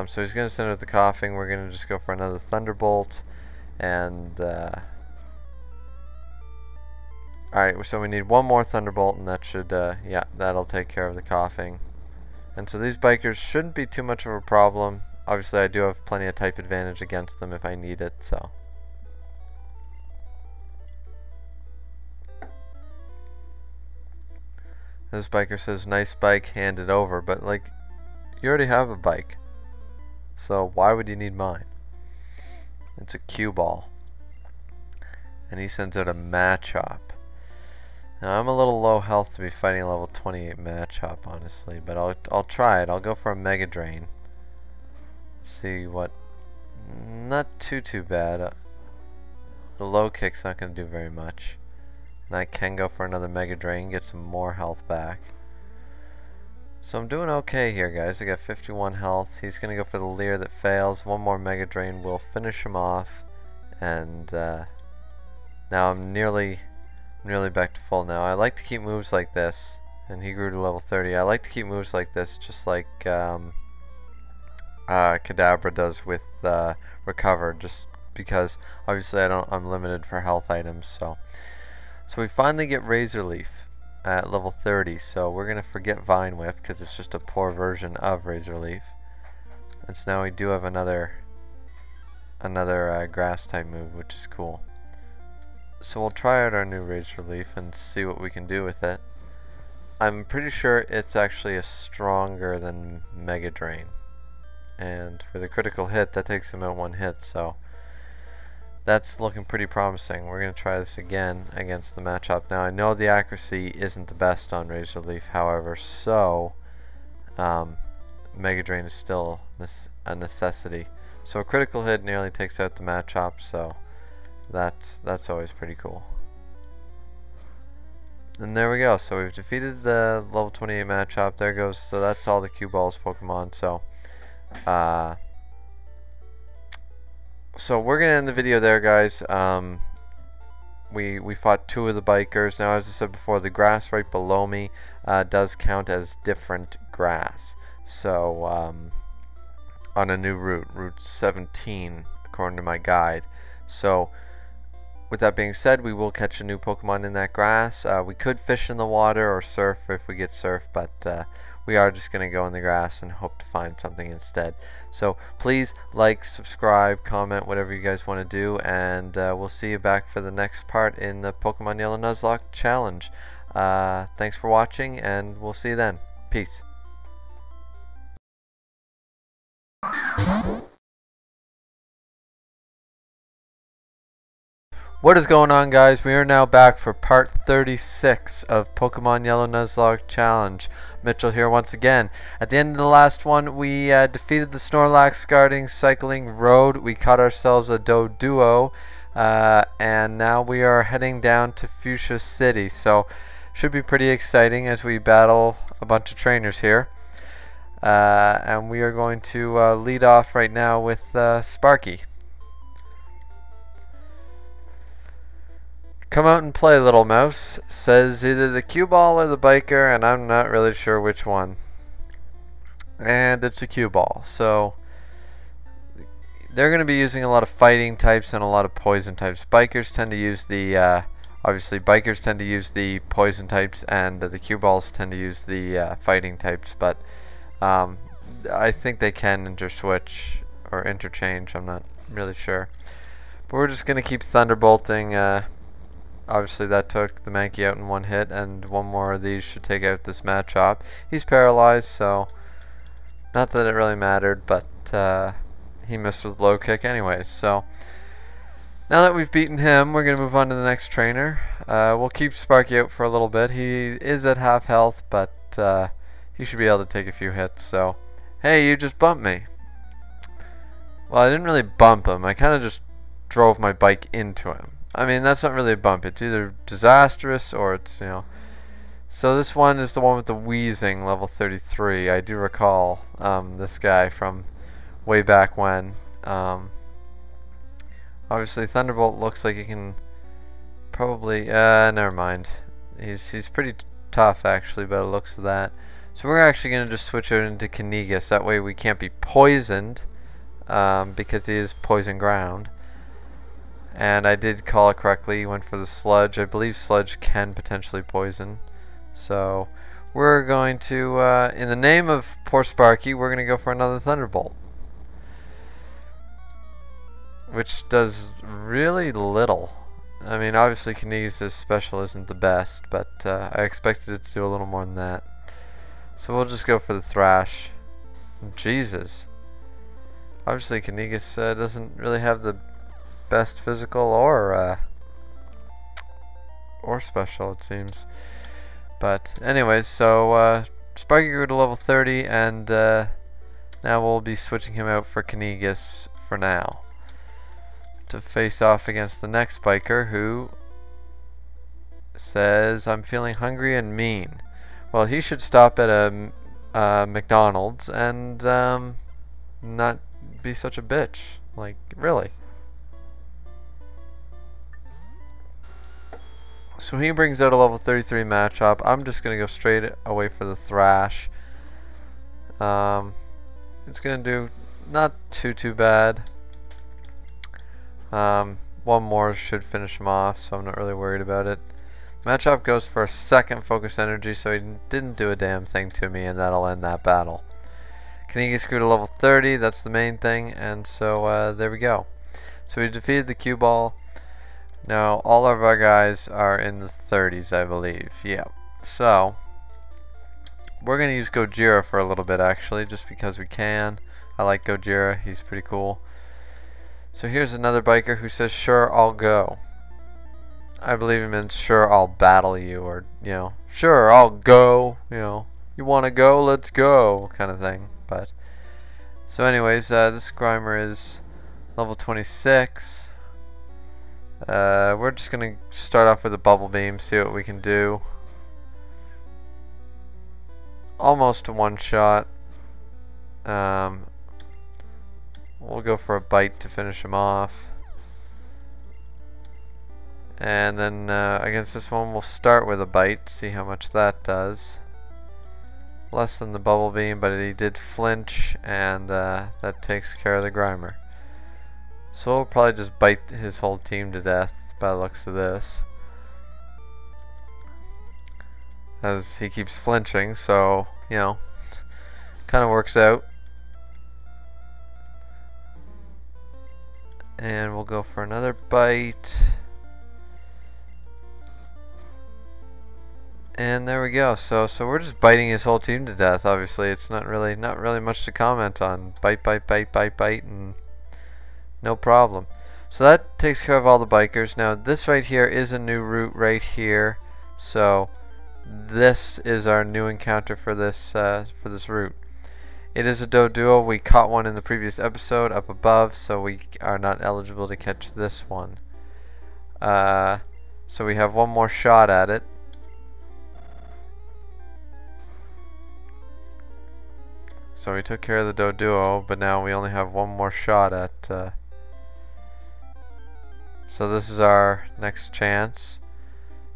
So he's going to send out the Coughing. We're going to just go for another Thunderbolt. And alright, so we need one more Thunderbolt, and that should, yeah, that'll take care of the Coughing. And so these bikers shouldn't be too much of a problem. Obviously I do have plenty of type advantage against them if I need it, so. This biker says, nice bike, hand it over. But, like, you already have a bike, so why would you need mine? It's a cue ball. And he sends out a Machop. Now, I'm a little low health to be fighting a level 28 Machop, honestly. But I'll try it. I'll go for a Mega Drain. See what... Not too bad. The low kick's not going to do very much. And I can go for another Mega Drain, get some more health back. So I'm doing okay here, guys. I got 51 health. He's going to go for the Leer that fails. One more Mega Drain will finish him off. And now I'm nearly back to full now. I like to keep moves like this. And he grew to level 30. I like to keep moves like this, just like Kadabra does with Recover. Just because, obviously, I'm limited for health items, so... So we finally get Razor Leaf at level 30, so we're going to forget Vine Whip because it's just a poor version of Razor Leaf. And so now we do have another grass type move, which is cool. So we'll try out our new Razor Leaf and see what we can do with it. I'm pretty sure it's actually stronger than Mega Drain. And with a critical hit, that takes him out one hit, so... That's looking pretty promising. We're going to try this again against the Machop. Now, I know the accuracy isn't the best on Razor Leaf, however, so Mega Drain is still a necessity. So a critical hit nearly takes out the Machop, so that's always pretty cool. And there we go. So we've defeated the level 28 Machop. There goes. So that's all the Cue Balls Pokemon. So we're going to end the video there, guys. we fought 2 of the bikers. Now, as I said before, the grass right below me does count as different grass. So on a new route, Route 17, according to my guide. So with that being said, we will catch a new Pokemon in that grass. We could fish in the water or surf if we get surf, but we are just going to go in the grass and hope to find something instead. So please like, subscribe, comment, whatever you guys want to do, and we'll see you back for the next part in the Pokemon Yellow Nuzlocke challenge. Thanks for watching, and we'll see you then. Peace. What is going on, guys? We are now back for part 36 of Pokemon Yellow Nuzlocke Challenge. Mitchell here once again. At the end of the last one, we defeated the Snorlax guarding Cycling Road. We caught ourselves a Doduo, and now we are heading down to Fuchsia City. So, should be pretty exciting as we battle a bunch of trainers here. And we are going to lead off right now with Sparky. Come out and play, little mouse, says either the cue ball or the biker, and I'm not really sure which one. And it's a cue ball, so they're going to be using a lot of fighting types and a lot of poison types. Bikers tend to use the, obviously bikers tend to use the poison types, and the cue balls tend to use the fighting types, but I think they can interswitch or interchange, I'm not really sure. But we're just going to keep thunderbolting. Obviously that took the Mankey out in one hit, and one more of these should take out this Machop. He's paralyzed, so not that it really mattered, but he missed with low kick anyways. So now that we've beaten him, we're going to move on to the next trainer. We'll keep Sparky out for a little bit. He is at half health, but he should be able to take a few hits. So, hey, you just bumped me. Well, I didn't really bump him. I kind of just drove my bike into him. I mean, that's not really a bump. It's either disastrous or it's, you know. So this one is the one with the wheezing, level 33. I do recall this guy from way back when. Obviously, Thunderbolt looks like he can probably... never mind. He's pretty tough, actually, by the looks of that. So we're actually going to just switch out into Kinigas. That way we can't be poisoned, because he is poison ground. And I did call it correctly. He went for the Sludge. I believe Sludge can potentially poison. So we're going to, in the name of poor Sparky, we're going to go for another Thunderbolt. Which does really little. I mean, obviously Kinigas' special isn't the best, but I expected it to do a little more than that. So we'll just go for the Thrash. Jesus. Obviously Kinigas doesn't really have the best physical or special, it seems. But anyways, so Sparky grew to level 30, and now we'll be switching him out for Kinigas for now, to face off against the next biker, who says, I'm feeling hungry and mean. Well, he should stop at a McDonald's and not be such a bitch. Like, really. So he brings out a level 33 Machop. I'm just going to go straight away for the Thrash. It's going to do not too bad. One more should finish him off, so I'm not really worried about it. Machop goes for a second Focus Energy, so he didn't do a damn thing to me, and that'll end that battle. Kinigas grew to level 30, that's the main thing, and so there we go. So we defeated the cue ball. Now, all of our guys are in the 30s, I believe. Yeah. So, we're going to use Gojira for a little bit, actually, just because we can. I like Gojira. He's pretty cool. So, here's another biker who says, sure, I'll go. I believe he means, sure, I'll battle you, or, you know, sure, I'll go, you know, you want to go, let's go, kind of thing. But, so anyways, this Grimer is level 26. We're just gonna start off with a Bubble Beam, see what we can do. Almost a one shot. We'll go for a Bite to finish him off. And then against this one we'll start with a bite, see how much that does. Less than the bubble beam, but he did flinch, and that takes care of the Grimer. So we'll probably just bite his whole team to death by the looks of this, as he keeps flinching, so you know, kind of works out. And we'll go for another bite. And there we go. So we're just biting his whole team to death. Obviously, it's not really much to comment on. Bite, bite, bite, bite, bite, and no problem. So that takes care of all the bikers. Now this right here is a new route right here. So this is our new encounter for this route. It is a Doduo. We caught one in the previous episode up above, so we are not eligible to catch this one. So we have one more shot at it. So we took care of the Doduo, but now we only have one more shot at... So this is our next chance.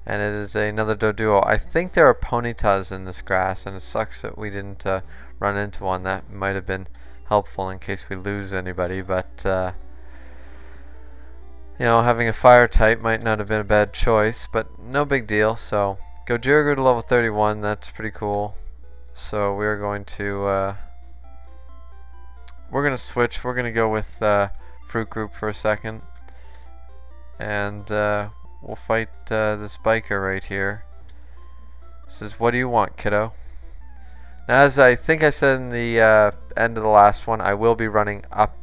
And it is another Doduo. I think there are Ponytas in this grass, and it sucks that we didn't run into one. That might have been helpful in case we lose anybody, but... you know, having a fire type might not have been a bad choice, but no big deal. So, Gojira grew to level 31, that's pretty cool. So we're going to... we're going to switch. We're going to go with Fruit Group for a second. And we'll fight this biker right here. Says, what do you want, kiddo? Now, as I think I said in the end of the last one, I will be running up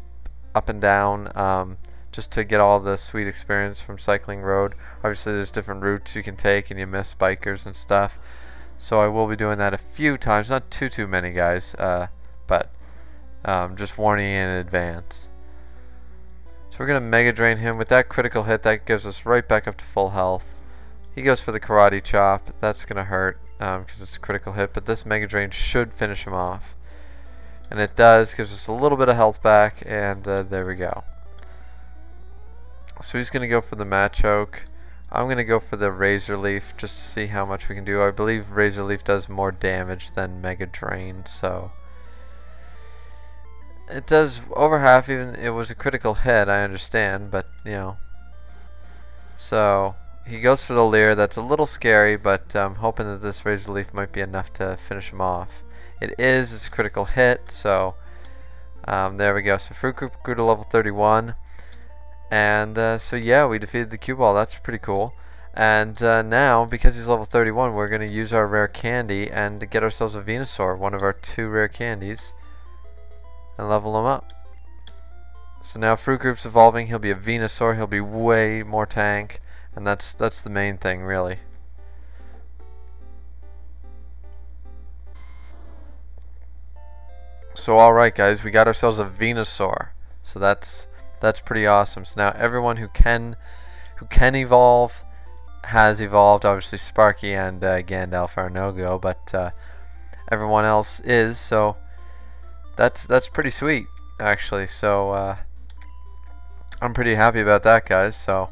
and down just to get all the sweet experience from Cycling Road. Obviously, there's different routes you can take and you miss bikers and stuff. So I will be doing that a few times. Not too many, guys, but just warning you in advance. So we're going to Mega Drain him. With that critical hit, that gives us right back up to full health. He goes for the Karate Chop. That's going to hurt because it's a critical hit, but this Mega Drain should finish him off. And it does. Gives us a little bit of health back, and there we go. So he's going to go for the Machoke. I'm going to go for the Razor Leaf just to see how much we can do. I believe Razor Leaf does more damage than Mega Drain, so... It does over half, even it was a critical hit, I understand, but, you know. So, he goes for the Leer. That's a little scary, but I'm hoping that this Razor Leaf might be enough to finish him off. It is, it's a critical hit, so there we go. So Fruit Group grew to level 31. And so yeah, we defeated the Cue Ball. That's pretty cool. And now, because he's level 31, we're going to use our rare candy and get ourselves a Venusaur, one of our 2 rare candies, and level him up. So now Fruit Group's evolving. He'll be a Venusaur. He'll be way more tank, and that's the main thing, really. So alright, guys, we got ourselves a Venusaur. So that's pretty awesome. So now everyone who can evolve has evolved. Obviously Sparky and Gandalf are no-go, but everyone else is. So that's pretty sweet, actually. So I'm pretty happy about that, guys. So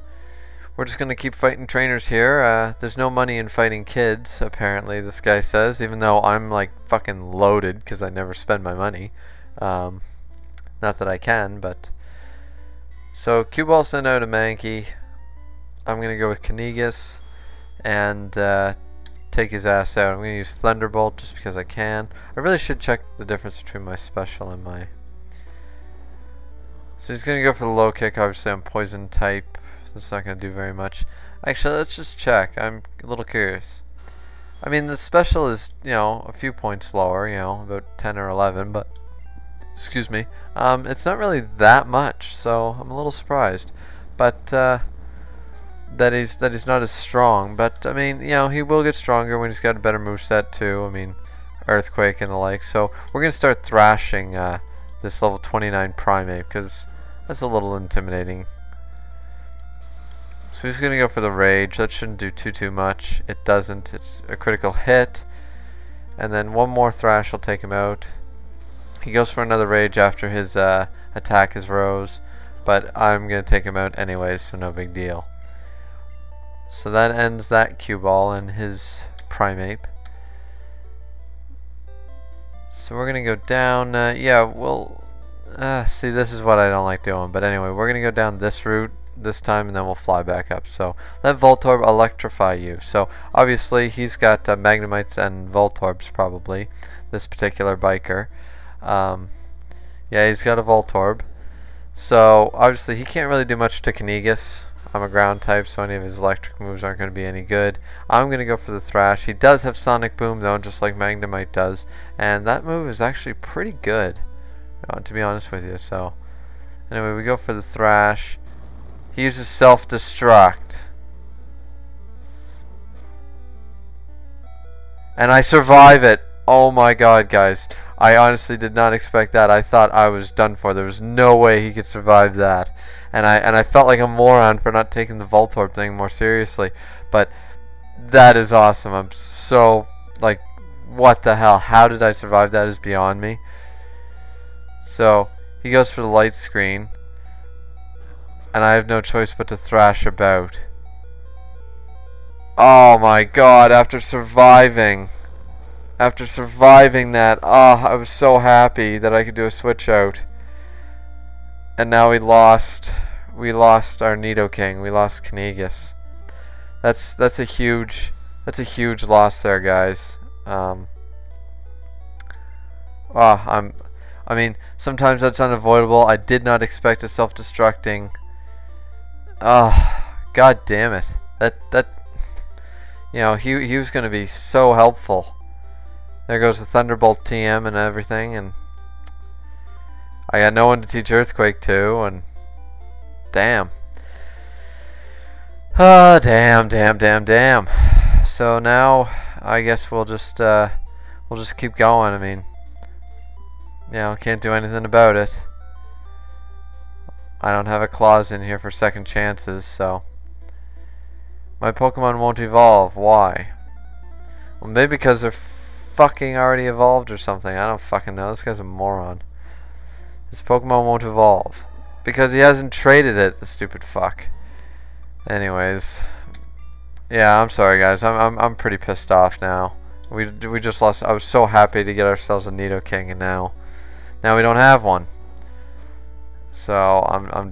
we're just gonna keep fighting trainers here. There's no money in fighting kids, apparently, this guy says, even though I'm like fucking loaded because I never spend my money. Not that I can, but so Cue Ball sent out a Mankey. I'm gonna go with Kanigas and take his ass out. I'm gonna use Thunderbolt just because I can. I really should check the difference between my special and my... So he's gonna go for the low kick. Obviously I'm poison type. It's not gonna do very much. Actually, let's just check. I'm a little curious. I mean, the special is, you know, a few points lower, you know, about 10 or 11, but excuse me. It's not really that much, so I'm a little surprised. But that he's not as strong. But I mean, you know, he will get stronger when he's got a better moveset too. I mean, Earthquake and the like. So we're gonna start thrashing this level 29 Primate because that's a little intimidating. So he's gonna go for the Rage. That shouldn't do too much. It doesn't. It's a critical hit, and then one more Thrash will take him out. He goes for another Rage after his attack is rose, but I'm gonna take him out anyways, so no big deal. So that ends that cue ball and his Primeape. So we're gonna go down. Yeah, we'll see. This is what I don't like doing, but anyway, we're gonna go down this route this time, and then we'll fly back up. So let Voltorb electrify you. So obviously he's got Magnemites and Voltorbs probably. This particular biker. Yeah, he's got a Voltorb. So obviously he can't really do much to Kinigas. I'm a ground type, so any of his electric moves aren't going to be any good. I'm going to go for the Thrash. He does have Sonic Boom though, just like Magnemite does, and that move is actually pretty good, to be honest with you. So anyway, we go for the Thrash. He uses Self-Destruct, and I survive it. Oh my god, guys. I honestly did not expect that. I thought I was done for. There was no way he could survive that. And I felt like a moron for not taking the Voltorb thing more seriously. But that is awesome. I'm so, like, what the hell? How did I survive that is beyond me. So, he goes for the light screen. And I have no choice but to thrash about. Oh my god, after surviving that, I was so happy that I could do a switch out. And now we lost our Nidoking. We lost Kinigas. That's a huge loss there, guys. I mean, sometimes that's unavoidable. I did not expect a self-destructing. God damn it. That you know, he was going to be so helpful. There goes the Thunderbolt TM and everything, and I got no one to teach Earthquake to, and damn. Damn. So now I guess we'll just keep going. I mean, you know, can't do anything about it. I don't have a clause in here for second chances, so my Pokemon won't evolve. Why? Well, maybe because they're fucking already evolved or something. I don't fucking know. This guy's a moron. His Pokemon won't evolve because he hasn't traded it, the stupid fuck. Anyways, yeah, I'm sorry guys. I'm pretty pissed off now. We just lost. I was so happy to get ourselves a Nidoking, and now we don't have one. So I'm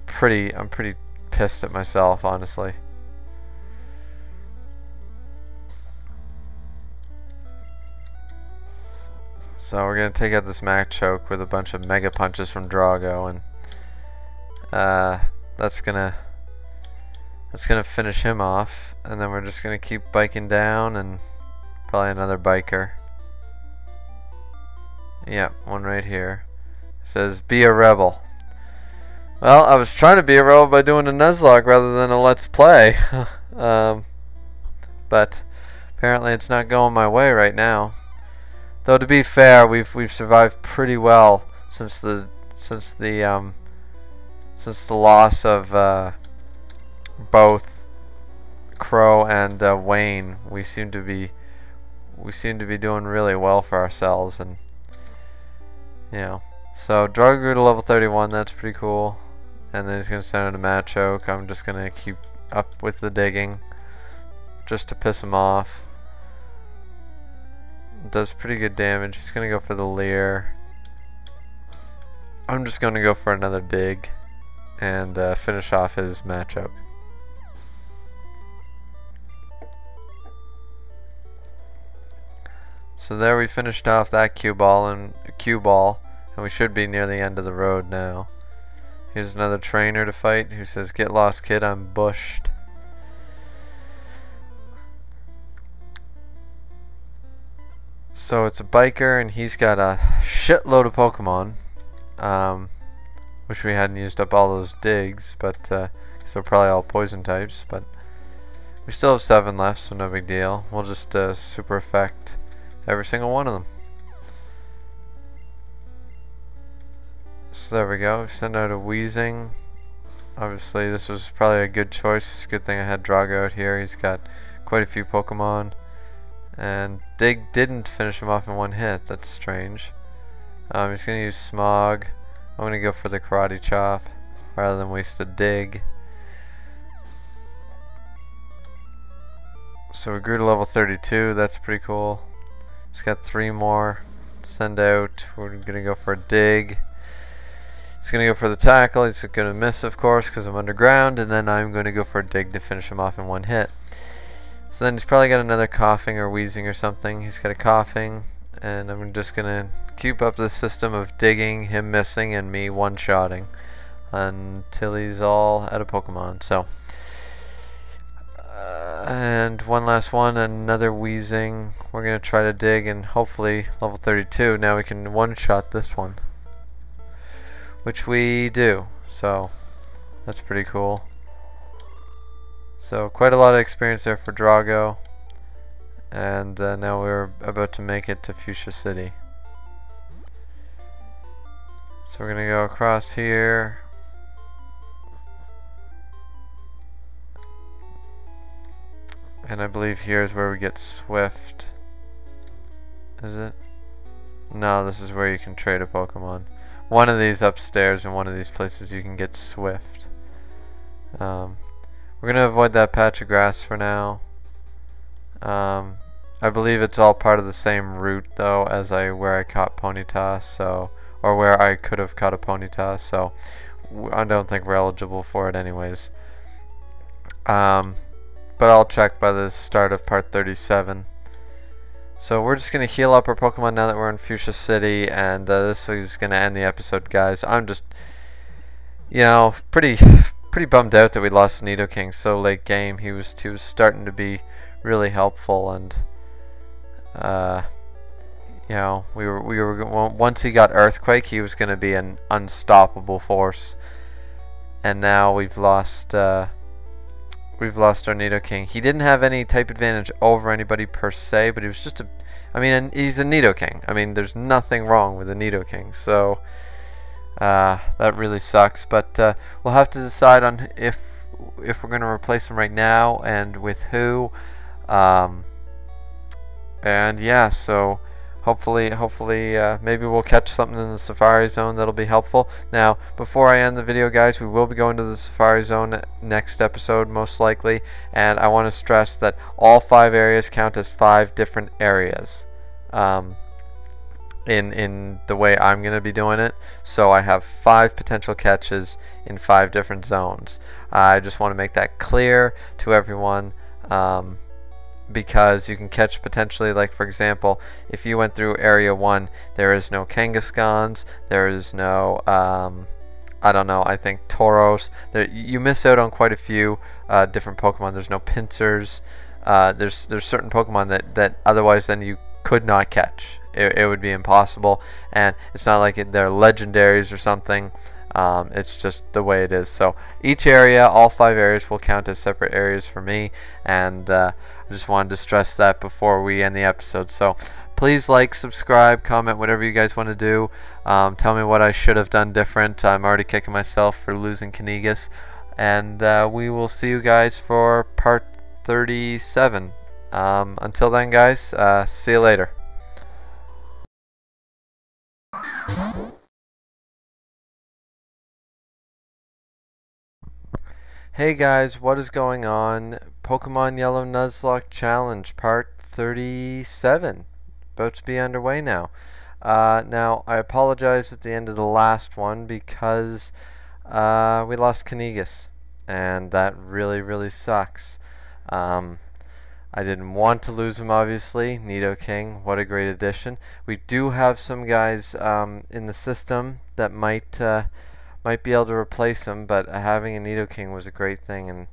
pretty pissed at myself, honestly. So we're gonna take out this Machoke with a bunch of Mega Punches from Drago, and that's gonna finish him off. And then we're just gonna keep biking down, and probably another biker. Yeah, one right here. It says, "Be a rebel." Well, I was trying to be a rebel by doing a Nuzlocke rather than a Let's Play, but apparently it's not going my way right now. Though to be fair, we've survived pretty well since the loss of both Crow and Wayne. We seem to be doing really well for ourselves, and you know. So Drago grew to level 31. That's pretty cool. And then he's gonna send out a Machoke. I'm just gonna keep up with the digging, just to piss him off. Does pretty good damage. He's gonna go for the Leer. I'm just gonna go for another dig and finish off his Machoke. So there we finished off that cue ball, and we should be near the end of the road now. Here's another trainer to fight who says, "Get lost, kid. I'm bushed." So it's a biker, and he's got a shitload of Pokemon. Wish we hadn't used up all those digs, but so probably all poison types. But we still have 7 left, so no big deal. We'll just super effect every single one of them. So there we go. Send out a Weezing. Obviously, this was probably a good choice. Good thing I had Drago out here. He's got quite a few Pokemon. And Dig didn't finish him off in one hit. That's strange. He's going to use Smog. I'm going to go for the Karate Chop rather than waste a Dig. So we grew to level 32. That's pretty cool. Just got 3 more. Send out. We're gonna go for a dig. He's gonna go for the tackle. He's gonna miss, of course, because I'm underground, and then I'm gonna go for a dig to finish him off in 1 hit. So then he's probably got another coughing or wheezing or something. He's got a coughing, and I'm just gonna keep up this system of digging, him missing, and me one-shotting until he's all out of Pokemon. So, and one last one, another wheezing. We're gonna try to dig, and hopefully level 32. Now we can one-shot this one, which we do. So that's pretty cool. So quite a lot of experience there for Drago, and now we're about to make it to Fuchsia City. So we're gonna go across here. And I believe here is where we get Swift. Is it? No, this is where you can trade a Pokemon. One of these upstairs and one of these places you can get Swift. We're gonna avoid that patch of grass for now. I believe it's all part of the same route though as where I caught Ponyta, so, or where I could have caught a Ponyta, so I don't think we're eligible for it anyways. But I'll check by the start of part 37. So we're just going to heal up our Pokemon now that we're in Fuchsia City, and this is going to end the episode, guys. I'm just, you know, pretty bummed out that we lost Nidoking so late game. He was starting to be really helpful, and you know, we were once he got Earthquake, he was going to be an unstoppable force, and now we've lost our Nidoking. He didn't have any type advantage over anybody per se, but he was just I mean, he's a Nidoking. I mean, there's nothing wrong with a Nidoking, so that really sucks. But we'll have to decide on if we're going to replace him right now and with who. And yeah, so hopefully maybe we'll catch something in the Safari Zone that'll be helpful. Now, before I end the video, guys, we will be going to the Safari Zone next episode, most likely, and I want to stress that all 5 areas count as 5 different areas in the way I'm going to be doing it. So I have 5 potential catches in 5 different zones. I just want to make that clear to everyone, because you can catch potentially, like for example, if you went through area 1, there is no Kangaskhans, there is no I don't know, I think Tauros. You miss out on quite a few different Pokemon. There's no Pincers. There's certain Pokemon that otherwise then you could not catch. It would be impossible, and it's not like they're legendaries or something. It's just the way it is. So each area, all 5 areas, will count as separate areas for me, and I just wanted to stress that before we end the episode. So please like, subscribe, comment, whatever you guys want to do. Tell me what I should have done different. I'm already kicking myself for losing Kanigas, and we will see you guys for part 37. Until then, guys, see you later. Hey guys, what is going on? Pokemon Yellow Nuzlocke Challenge Part 37. About to be underway now. Now, I apologize at the end of the last one because we lost Kanigas, and that really sucks. I didn't want to lose him, obviously. Nidoking, what a great addition. We do have some guys in the system that might be able to replace him, but having a Nidoking was a great thing. And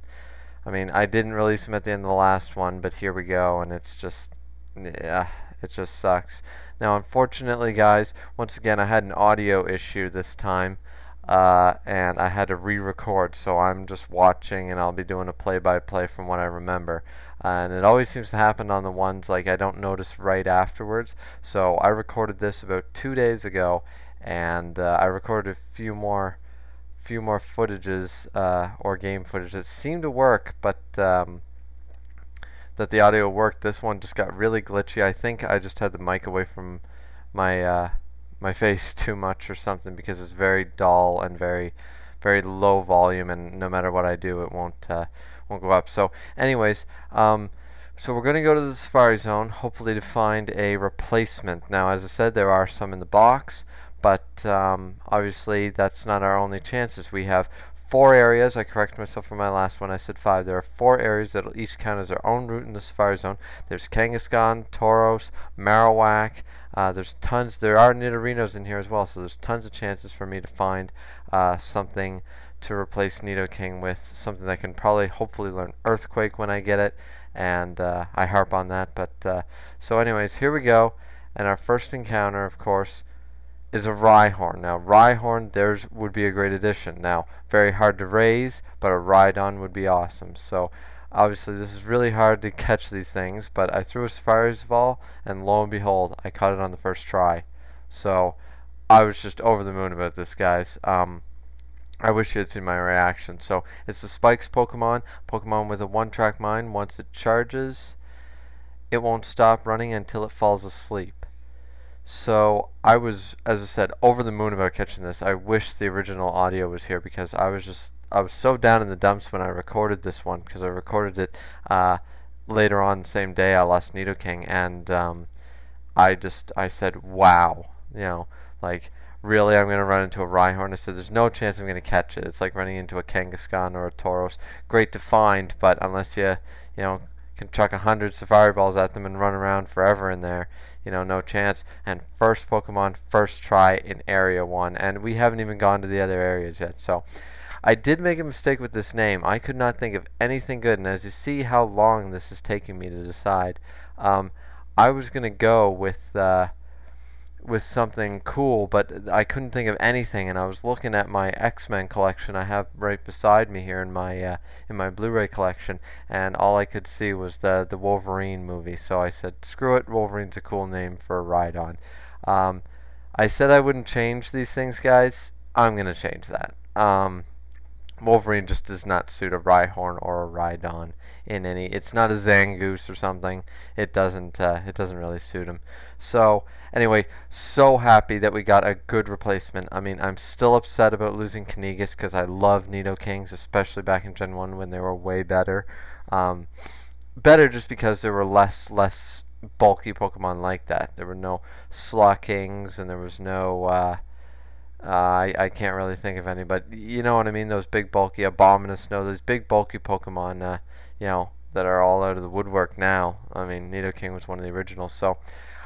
I mean, I didn't release him at the end of the last one, but here we go, and it's just, yeah, it just sucks. Now, unfortunately, guys, once again, I had an audio issue this time, and I had to re-record, so I'm just watching, and I'll be doing a play-by-play from what I remember. And it always seems to happen on the ones like I don't notice right afterwards. So I recorded this about 2 days ago, and I recorded a few more footages or game footage that seemed to work, but that the audio worked. This one just got really glitchy. I think I just had the mic away from my my face too much or something, because it's very dull and very low volume, and no matter what I do, it won't go up. So anyways, So we're going to go to the Safari Zone, hopefully to find a replacement. Now, as I said, there are some in the box, but obviously that's not our only chances. We have 4 areas. I corrected myself from my last one. I said 5. There are 4 areas that will each count as their own route in the Safari Zone. There's Kangaskhan, Tauros, Marowak. There's tons. There are Nidorinos in here as well, so there's tons of chances for me to find something to replace Nidoking with, something that can probably, hopefully, learn Earthquake when I get it. And I harp on that, but so anyways, here we go, and our first encounter, of course, is a Rhyhorn. Now, Rhyhorn, theirs would be a great addition. Now, very hard to raise, but a Rhydon would be awesome. So, obviously, this is really hard to catch these things, but I threw a Safari's Ball, and lo and behold, I caught it on the first try. So, I was just over the moon about this, guys. I wish you had seen my reaction. So it's the Spikes Pokemon with a 1-track mind. Once it charges, it won't stop running until it falls asleep. So I was, as I said, over the moon about catching this. I wish the original audio was here because I was so down in the dumps when I recorded this one, because I recorded it later on the same day I lost Nidoking, and I said, wow, you know, like, really, I'm going to run into a Rhyhorn. I said, there's no chance I'm going to catch it. It's like running into a Kangaskhan or a Tauros. Great to find, but unless you know, can chuck 100 Safari Balls at them and run around forever in there, you know, no chance. And first Pokemon, first try in Area 1. And we haven't even gone to the other areas yet. So, I did make a mistake with this name. I could not think of anything good. And as you see how long this is taking me to decide, I was going to go with something cool, but I couldn't think of anything, and I was looking at my X-Men collection I have right beside me here in my Blu-ray collection, and all I could see was the Wolverine movie. So I said, screw it, Wolverine's a cool name for a Rhydon. I said I wouldn't change these things, guys. I'm gonna change that. Wolverine just does not suit a Rhyhorn or a Rhydon in any. It's not a Zangoose or something. It doesn't really suit him. So anyway, so happy that we got a good replacement. I mean, I'm still upset about losing Kinigas because I love Nidokings, especially back in Gen 1 when they were way better. Better just because there were less bulky Pokemon like that. There were no Slowkings, and there was no I can't really think of any, but you know what I mean, those big bulky Abominus, no, those big bulky Pokemon, you know, that are all out of the woodwork now. I mean, Nidoking was one of the originals, so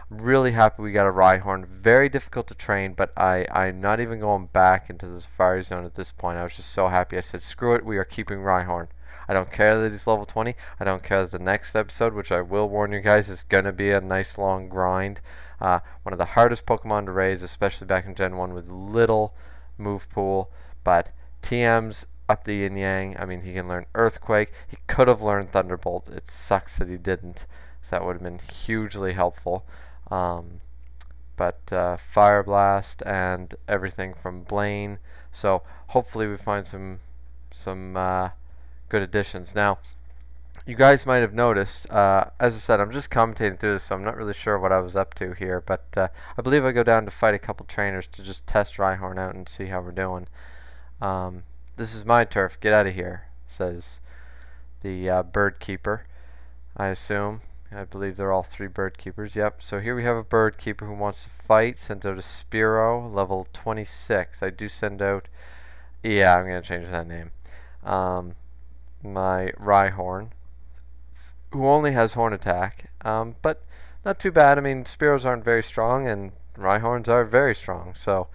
I'm really happy we got a Rhyhorn. Very difficult to train, but I'm not even going back into the Safari Zone at this point. I was just so happy. I said, screw it, we are keeping Rhyhorn. I don't care that he's level 20. I don't care that the next episode, which I will warn you guys, is going to be a nice long grind. One of the hardest Pokemon to raise, especially back in Gen 1 with little move pool. But TM's up the yin yang. I mean, he can learn Earthquake. He could have learned Thunderbolt. It sucks that he didn't, so that would have been hugely helpful. But Fire Blast and everything from Blaine. So hopefully we find some good additions. Now, you guys might have noticed, as I said, I'm just commentating through this, so I'm not really sure what I was up to here, but I believe I go down to fight a couple trainers to just test Rhyhorn out and see how we're doing. This is my turf, get out of here, says the bird keeper, I assume. I believe they're all 3 bird keepers, yep. So here we have a bird keeper who wants to fight, sends out a Spearow, level 26. I do send out, yeah, I'm going to change that name. My Rhyhorn, who only has Horn Attack, but not too bad. I mean, Spearows aren't very strong, and Rhyhorns are very strong, so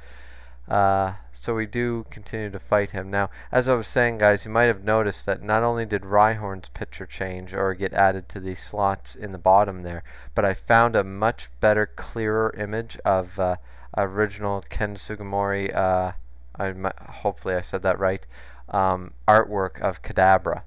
we do continue to fight him. Now, as I was saying, guys, you might have noticed that not only did Rhyhorn's picture change or get added to the slots in the bottom there, but I found a much better, clearer image of original Ken Sugimori, hopefully I said that right, artwork of Kadabra.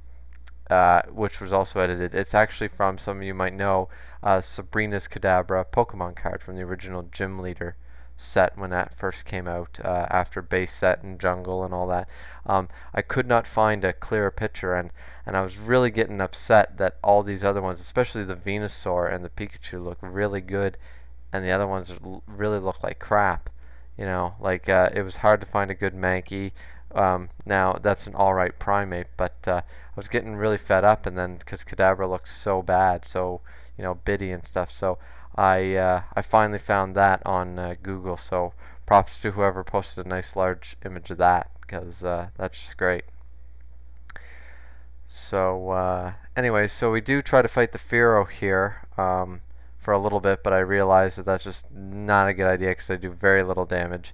Which was also edited. It's actually from, some of you might know, Sabrina's Kadabra Pokemon card from the original Gym Leader set when that first came out, after base set and jungle and all that. I could not find a clearer picture, and I was really getting upset that all these other ones, especially the Venusaur and the Pikachu, look really good, and the other ones really look like crap. You know, like, it was hard to find a good Mankey. Now that's an alright primate, but I was getting really fed up, and then because Kadabra looks so bad, so bitty and stuff, so I finally found that on Google. So props to whoever posted a nice large image of that, because that's just great. So anyways, so we do try to fight the Fearow here for a little bit, but I realize that that's just not a good idea because they do very little damage.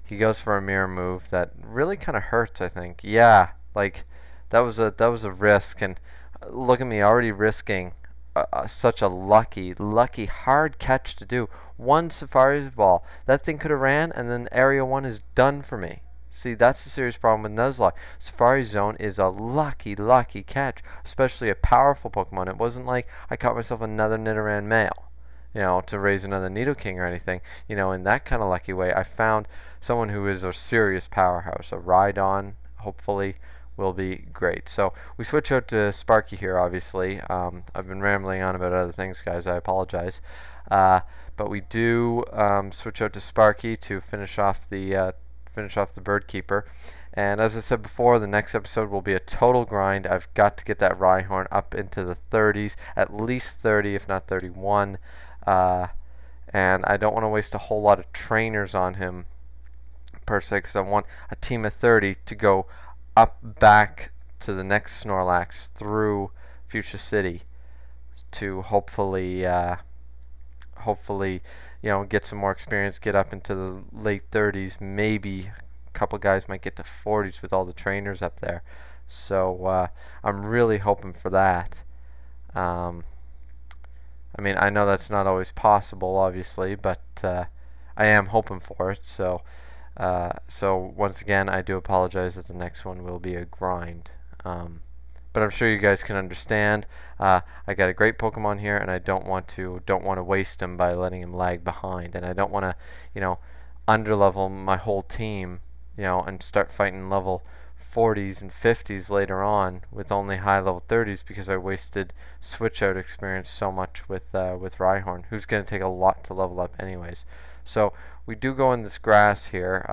He goes for a mirror move that really kind of hurts, I think. Yeah, like that was a risk, and look at me already risking such a lucky hard catch to do. One Safari's ball. That thing could have ran, and then Area 1 is done for me. See, that's the serious problem with Nuzlocke. Safari Zone is a lucky catch, especially a powerful Pokemon. It wasn't like I caught myself another Nidoran male, to raise another Nidoking or anything. In that kind of lucky way, I found someone who is a serious powerhouse. A Rhydon, hopefully, will be great. So we switch out to Sparky here, obviously. I've been rambling on about other things, guys. I apologize. But we do switch out to Sparky to finish off the Bird Keeper. And as I said before, the next episode will be a total grind. I've got to get that Rhyhorn up into the 30s, at least 30, if not 31. And I don't want to waste a whole lot of trainers on him, per se, because I want a team of 30 to go up back to the next Snorlax through Fuchsia City to hopefully get some more experience, get up into the late 30s. Maybe a couple guys might get to 40s with all the trainers up there. So I'm really hoping for that. I mean, I know that's not always possible, obviously, but I am hoping for it. So once again, I do apologize that the next one will be a grind. But I'm sure you guys can understand. I got a great Pokemon here, and I don't want to waste him by letting him lag behind, and I don't want to underlevel my whole team, and start fighting level 40s and 50s later on with only high level 30s because I wasted switch out experience so much with Rhyhorn, who's going to take a lot to level up anyways. So we do go in this grass here.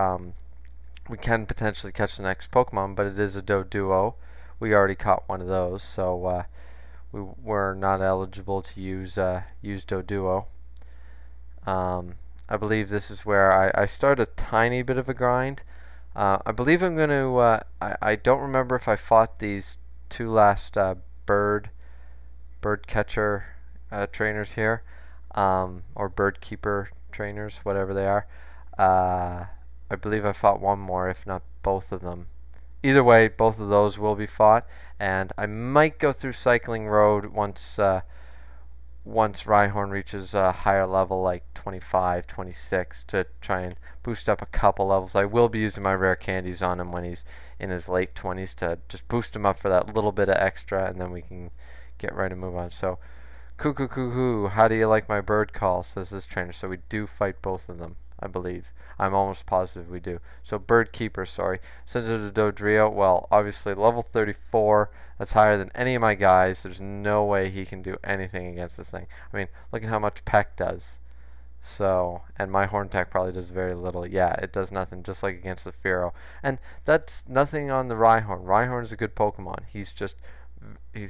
We can potentially catch the next Pokemon, but it is a Doduo. We already caught one of those, so we were not eligible to use Doduo. I believe this is where I start a tiny bit of a grind. I believe I'm going to... I don't remember if I fought these two last bird catcher trainers here, or bird keeper trainers, whatever they are. I believe I fought one more, if not both of them. Either way, both of those will be fought, and I might go through Cycling Road once Rhyhorn reaches a higher level, like 25, 26, to try and boost up a couple levels. I will be using my rare candies on him when he's in his late 20s to just boost him up for that little bit of extra, and then we can get ready to move on. So, Cuckoo, how do you like my bird call, says this trainer. So we do fight both of them, I believe. I'm almost positive we do. So Bird Keeper, sorry. Sends it to Dodrio. Well, obviously level 34. That's higher than any of my guys. There's no way he can do anything against this thing. I mean, look at how much Peck does. So, and my Horn attack probably does very little. Yeah, it does nothing, just like against the Fearow. And that's nothing on the Rhyhorn. Rhyhorn is a good Pokemon. He's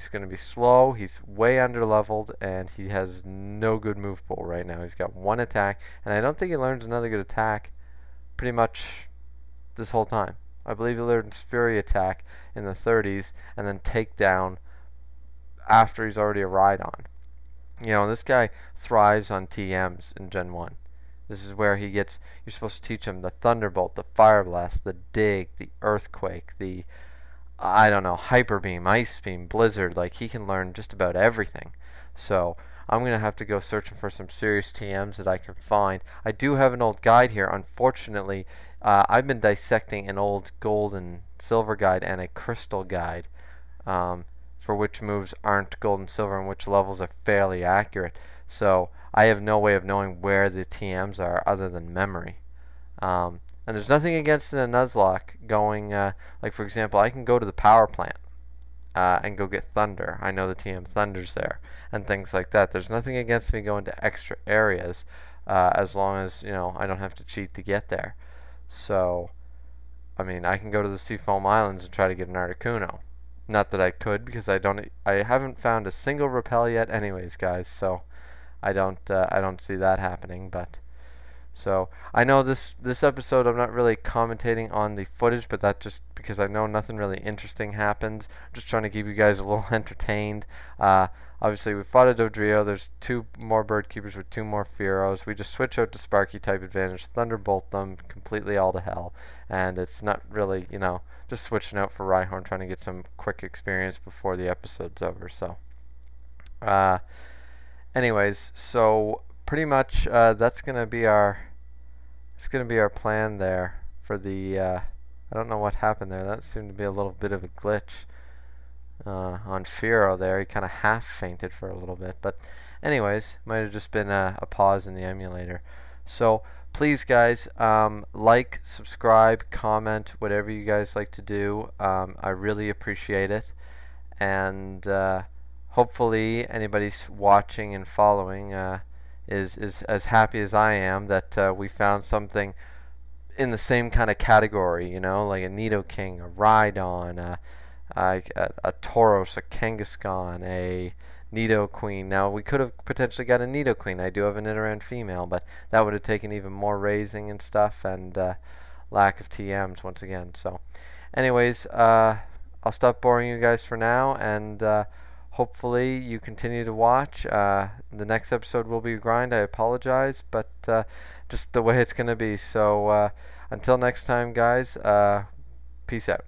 going to be slow, he's way underleveled, and he has no good move pool right now. He's got one attack, and I don't think he learns another good attack pretty much this whole time. I believe he learns Fury Attack in the 30s, and then Takedown after he's already a Rhydon. This guy thrives on TMs in Gen 1. This is where you're supposed to teach him the Thunderbolt, the Fire Blast, the Dig, the Earthquake, the Hyper Beam, Ice Beam, Blizzard. Like, he can learn just about everything. So I'm going to have to go searching for some serious TMs that I can find. I do have an old guide here. Unfortunately, I've been dissecting an old gold and silver guide and a crystal guide for which moves aren't gold and silver and which levels are fairly accurate. So I have no way of knowing where the TMs are other than memory. And there's nothing against it in Nuzlocke going, like for example, I can go to the power plant and go get Thunder. I know the TM Thunder's there and things like that. There's nothing against me going to extra areas as long as, I don't have to cheat to get there. So I mean, I can go to the Seafoam Islands and try to get an Articuno. Not that I could, because I haven't found a single repel yet anyways, guys, so I don't see that happening. But so I know this episode I'm not really commentating on the footage, but that's just because I know nothing really interesting happens. I'm just trying to keep you guys a little entertained. Obviously we fought a Dodrio. There's 2 more bird keepers with 2 more Fearos. We just switch out to Sparky type advantage, Thunderbolt them completely all to hell, and it's not really, you know, just switching out for Rhyhorn, trying to get some quick experience before the episode's over. So anyways, so pretty much that's gonna be our plan there for the I don't know what happened there. That seemed to be a little bit of a glitch on Fearow there. He kind of half fainted for a little bit, but anyways, might have just been a pause in the emulator. So please, guys, like, subscribe, comment, whatever you guys like to do. I really appreciate it, and hopefully anybody watching and following is as happy as I am that we found something in the same kind of category, you know, like a Nidoking, a Rhydon, a Tauros, a Kangaskhan, a Nidoqueen. Now, we could have potentially got a Nidoqueen. I do have an Nidoran female, but that would have taken even more raising and stuff, and lack of TMs once again. So anyways, I'll stop boring you guys for now, and hopefully you continue to watch. The next episode will be a grind. I apologize, but just the way it's going to be. So until next time, guys, peace out.